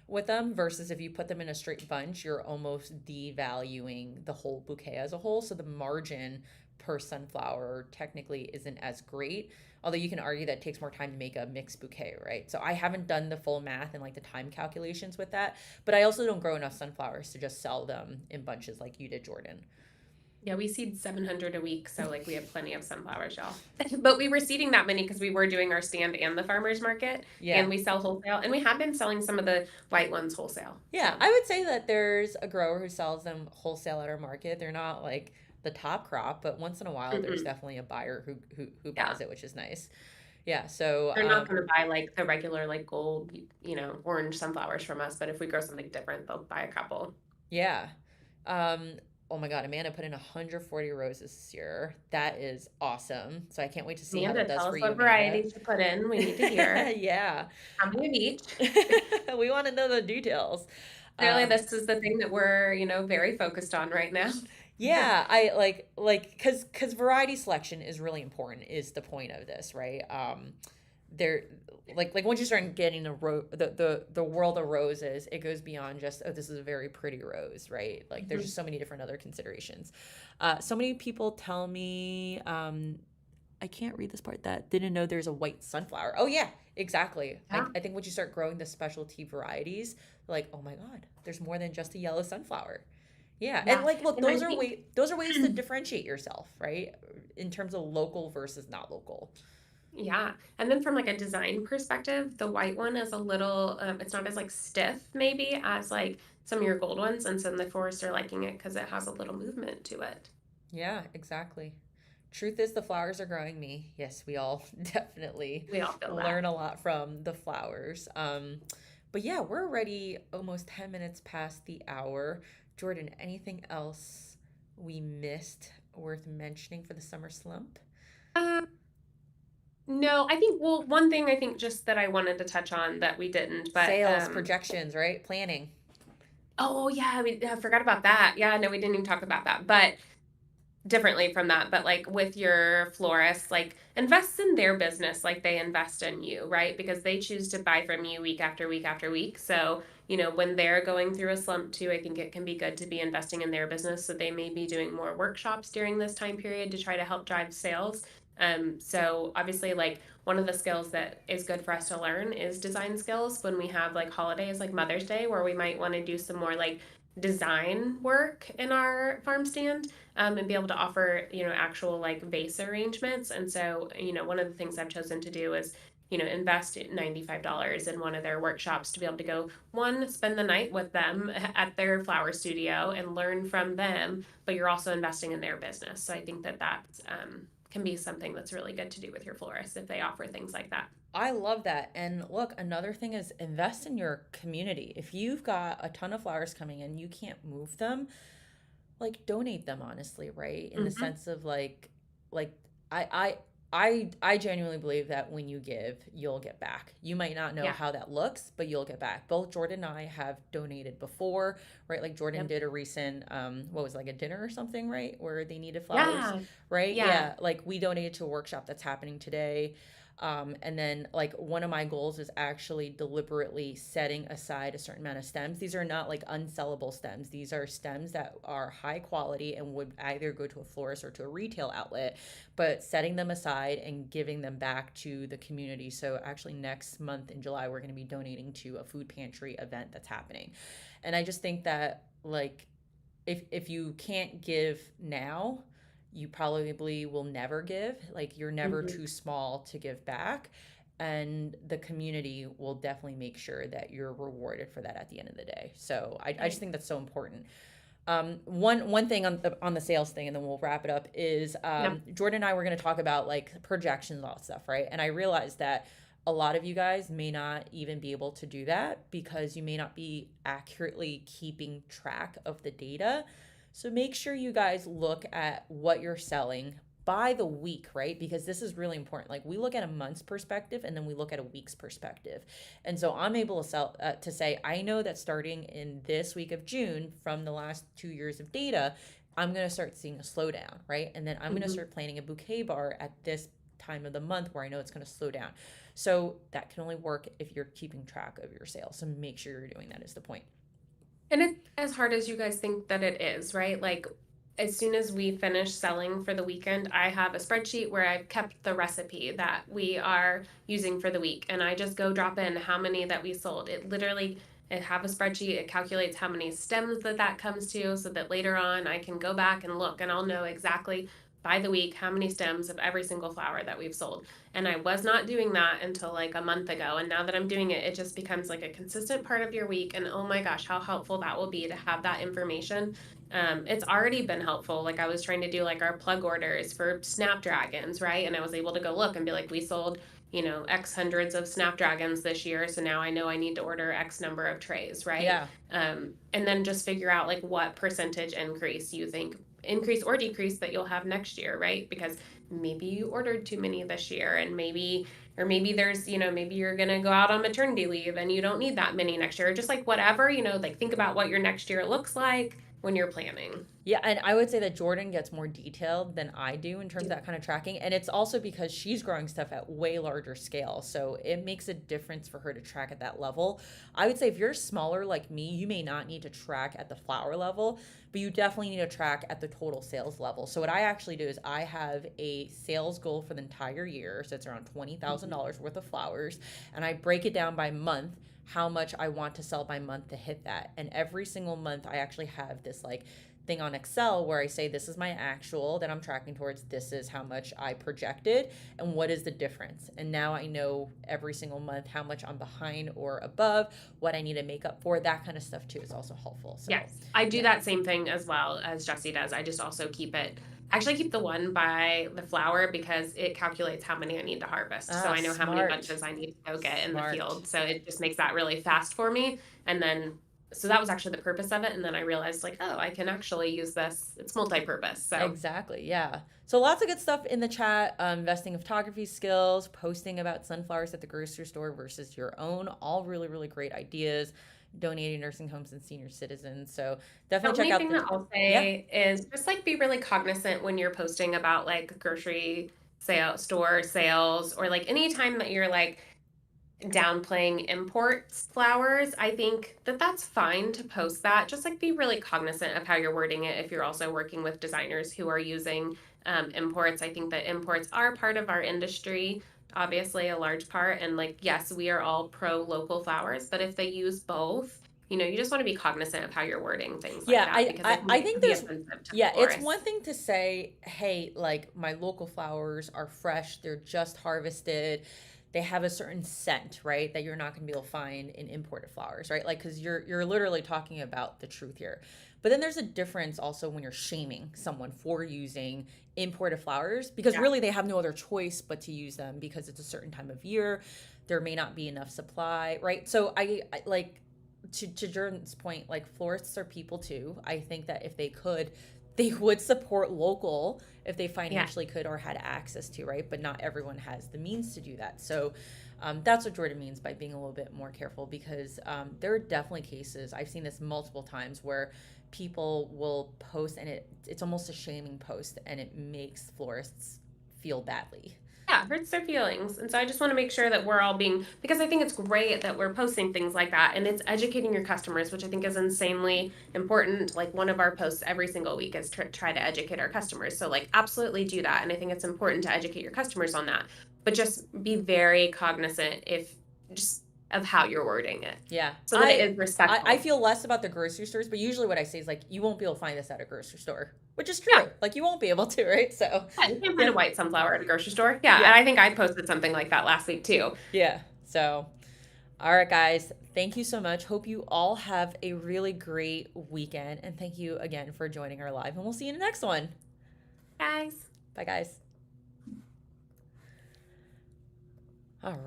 with them versus if you put them in a straight bunch, you're almost devaluing the whole bouquet as a whole. So the margin per sunflower technically isn't as great. Although you can argue that it takes more time to make a mixed bouquet, right? So I haven't done the full math and like the time calculations with that, but I also don't grow enough sunflowers to just sell them in bunches like you did, Jordan. Yeah, we seed 700 a week, so like we have plenty of sunflowers, y'all. But we were seeding that many because we were doing our stand and the farmers market, Yeah. and we sell wholesale, and we have been selling some of the white ones wholesale. Yeah, So, I would say that there's a grower who sells them wholesale at our market. They're not like the top crop, but once in a while there's mhm, definitely a buyer who yeah, buys it, which is nice. Yeah, so they're not going to buy like the regular like gold, orange sunflowers from us, but if we grow something different, they'll buy a couple. yeah. Um oh my God, Amanda put in 140 roses this year. That is awesome. So I can't wait to see how that Amanda, does tell for us you, what Amanda. varieties to put in. We need to hear. Yeah. How many of each? We want to know the details. Clearly, Um this is the thing that we're, very focused on right now. Yeah, I like cuz variety selection is really important is the point of this, right? There like once you start getting the world of roses, it goes beyond just oh this is a very pretty rose, right? Like there's Mhm. just so many different other considerations. So many people tell me I can't read this part that didn't know there's a white sunflower. Oh yeah, exactly. Yeah. I think once you start growing the specialty varieties, like oh my God, there's more than just a yellow sunflower. Yeah, and Yeah. like, look, And I think those are ways to differentiate yourself, right? In terms of local versus not local. Yeah. And then from like a design perspective, the white one is a little, it's not as like stiff maybe as like some of your gold ones. And some of the florists are liking it because it has a little movement to it. Yeah, exactly. Truth is, the flowers are growing me. Yes, we all definitely We all feel that. learn a lot from the flowers. But yeah, we're already almost 10 minutes past the hour. Jordan, anything else we missed worth mentioning for the summer slump? Uh, no, I think, well, one thing I think just that I wanted to touch on that we didn't, but, Sales, projections, right? Planning. oh yeah, I forgot about that. Yeah, no, we didn't even talk about that. But differently from that, but like with your florist, like invest in their business like they invest in you, right? Because they choose to buy from you week after week after week. So, when they're going through a slump too, I think it can be good to be investing in their business. So they may be doing more workshops during this time period to try to help drive sales. So obviously, like one of the skills that is good for us to learn is design skills when we have like holidays like Mother's Day, where we might want to do some more like design work in our farm stand, and be able to offer, actual like vase arrangements. And so, one of the things I've chosen to do is, invest $95 in one of their workshops to be able to go, one, spend the night with them at their flower studio and learn from them, but you're also investing in their business. So I think that can be something that's really good to do with your florist if they offer things like that. I love that. And look, another thing is invest in your community. If you've got a ton of flowers coming in, you can't move them, like donate them honestly, right? In the Mm-hmm. sense of like I I genuinely believe that when you give, you'll get back. You might not know Yeah. how that looks, but you'll get back. Both Jordan and I have donated before, right? Like Jordan Yep. did a recent what was it, like a dinner or something, right? Where they needed flowers, Yeah. right? Yeah. Yeah, like we donated to a workshop that's happening today. And then, like, one of my goals is actually deliberately setting aside a certain amount of stems. These are not like unsellable stems. These are stems that are high quality and would either go to a florist or to a retail outlet, but setting them aside and giving them back to the community. So, actually, next month in July, we're going to be donating to a food pantry event that's happening. And I just think that, like, if you can't give now, you probably will never give. Like you're never Mm-hmm. too small to give back. And the community will definitely make sure that you're rewarded for that at the end of the day. So I just Right. think that's so important. One thing on the sales thing, and then we'll wrap it up. Is Yep. Jordan and I were going to talk about like projections and all that stuff, right? And I realized that a lot of you guys may not even be able to do that because you may not be accurately keeping track of the data. So make sure you guys look at what you're selling by the week, right? Because this is really important. Like we look at a month's perspective and then we look at a week's perspective. And so I'm able to sell to say I know that starting in this week of June from the last 2 years of data, I'm going to start seeing a slowdown, right? And then I'm going to Mm-hmm. start planning a bouquet bar at this time of the month where I know it's going to slow down. So that can only work if you're keeping track of your sales. So make sure you're doing that is the point. And it's as hard as you guys think that it is, right? Like, as soon as we finish selling for the weekend, I have a spreadsheet where I've kept the recipe that we are using for the week. And I just go drop in how many that we sold. It literally, I have a spreadsheet. It calculates how many stems that comes to so that later on I can go back and look and I'll know exactly by the week how many stems of every single flower that we've sold. And I was not doing that until like a month ago. And now that I'm doing it, it just becomes like a consistent part of your week. And oh my gosh, how helpful that will be to have that information. It's already been helpful. Like I was trying to do like our plug orders for Snapdragons, right? And I was able to go look and be like, we sold, X hundreds of Snapdragons this year. So now I know I need to order X number of trays, right? Yeah. And then just figure out like what percentage increase you think increase or decrease that you'll have next year, right? Because maybe you ordered too many this year and maybe there's, maybe you're going to go out on maternity leave and you don't need that many next year. Just like whatever, like think about what your next year looks like when you're planning. Yeah, and I would say that Jordan gets more detailed than I do in terms of that kind of tracking. And it's also because she's growing stuff at way larger scale. So it makes a difference for her to track at that level. I would say if you're smaller like me, you may not need to track at the flower level, but you definitely need to track at the total sales level. So what I actually do is I have a sales goal for the entire year. So it's around $20,000 worth of flowers. And I break it down by month how much I want to sell by month to hit that. And every single month I actually have this like thing on Excel where I say this is my actual that I'm tracking towards, this is how much I projected, and what is the difference. And now I know every single month how much I'm behind or above, what I need to make up for. That kind of stuff too is also helpful. So yes, I do that same thing as well as Jesse does. I just also actually keep the one by the flower because it calculates how many I need to harvest. So I know how many bunches I need to go get in the field. So it just makes that really fast for me. And then so that was actually the purpose of it. And then I realized like, oh, I can actually use this. It's multi-purpose. So exactly. Yeah. So lots of good stuff in the chat. Investing in photography skills, posting about sunflowers at the grocery store versus your own. All really, really great ideas. Donating nursing homes and senior citizens. So definitely check out the only thing that I'll say is just like be really cognizant when you're posting about like grocery store sales or like anytime that you're like downplaying imports flowers. I think that that's fine to post that. Just like be really cognizant of how you're wording it if you're also working with designers who are using imports. I think that imports are part of our industry, obviously a large part. And like, yes, we are all pro local flowers, but if they use both, you just want to be cognizant of how you're wording things like that because I think there's it's florists. one thing to say, hey, like my local flowers are fresh, they're just harvested, they have a certain scent, right, that you're not going to be able to find in imported flowers, right? Like because you're literally talking about the truth here. But then there's a difference also when you're shaming someone for using imported flowers because really they have no other choice but to use them because it's a certain time of year, there may not be enough supply, right? So I like to Jordan's point, like florists are people too. I think that if they could, they would support local if they financially could or had access to, right? But not everyone has the means to do that. So that's what Jordan means by being a little bit more careful because there are definitely cases, I've seen this multiple times where people will post and it's almost a shaming post and it makes florists feel badly. Yeah, it hurts their feelings. And so I just want to make sure that we're all because I think it's great that we're posting things like that and it's educating your customers, which I think is insanely important. Like one of our posts every single week is try to educate our customers. So like absolutely do that. And I think it's important to educate your customers on that, but just be very cognizant of how you're wording it. Yeah. So that it is respectful. I feel less about the grocery stores, but usually what I say is like, you won't be able to find this at a grocery store, which is true. Yeah. Like you won't be able to, right? So you can't find a white sunflower at a grocery store. Yeah. And I think I posted something like that last week too. Yeah. So, all right, guys, thank you so much. Hope you all have a really great weekend. And thank you again for joining our live and we'll see you in the next one. Guys. Bye guys. All right.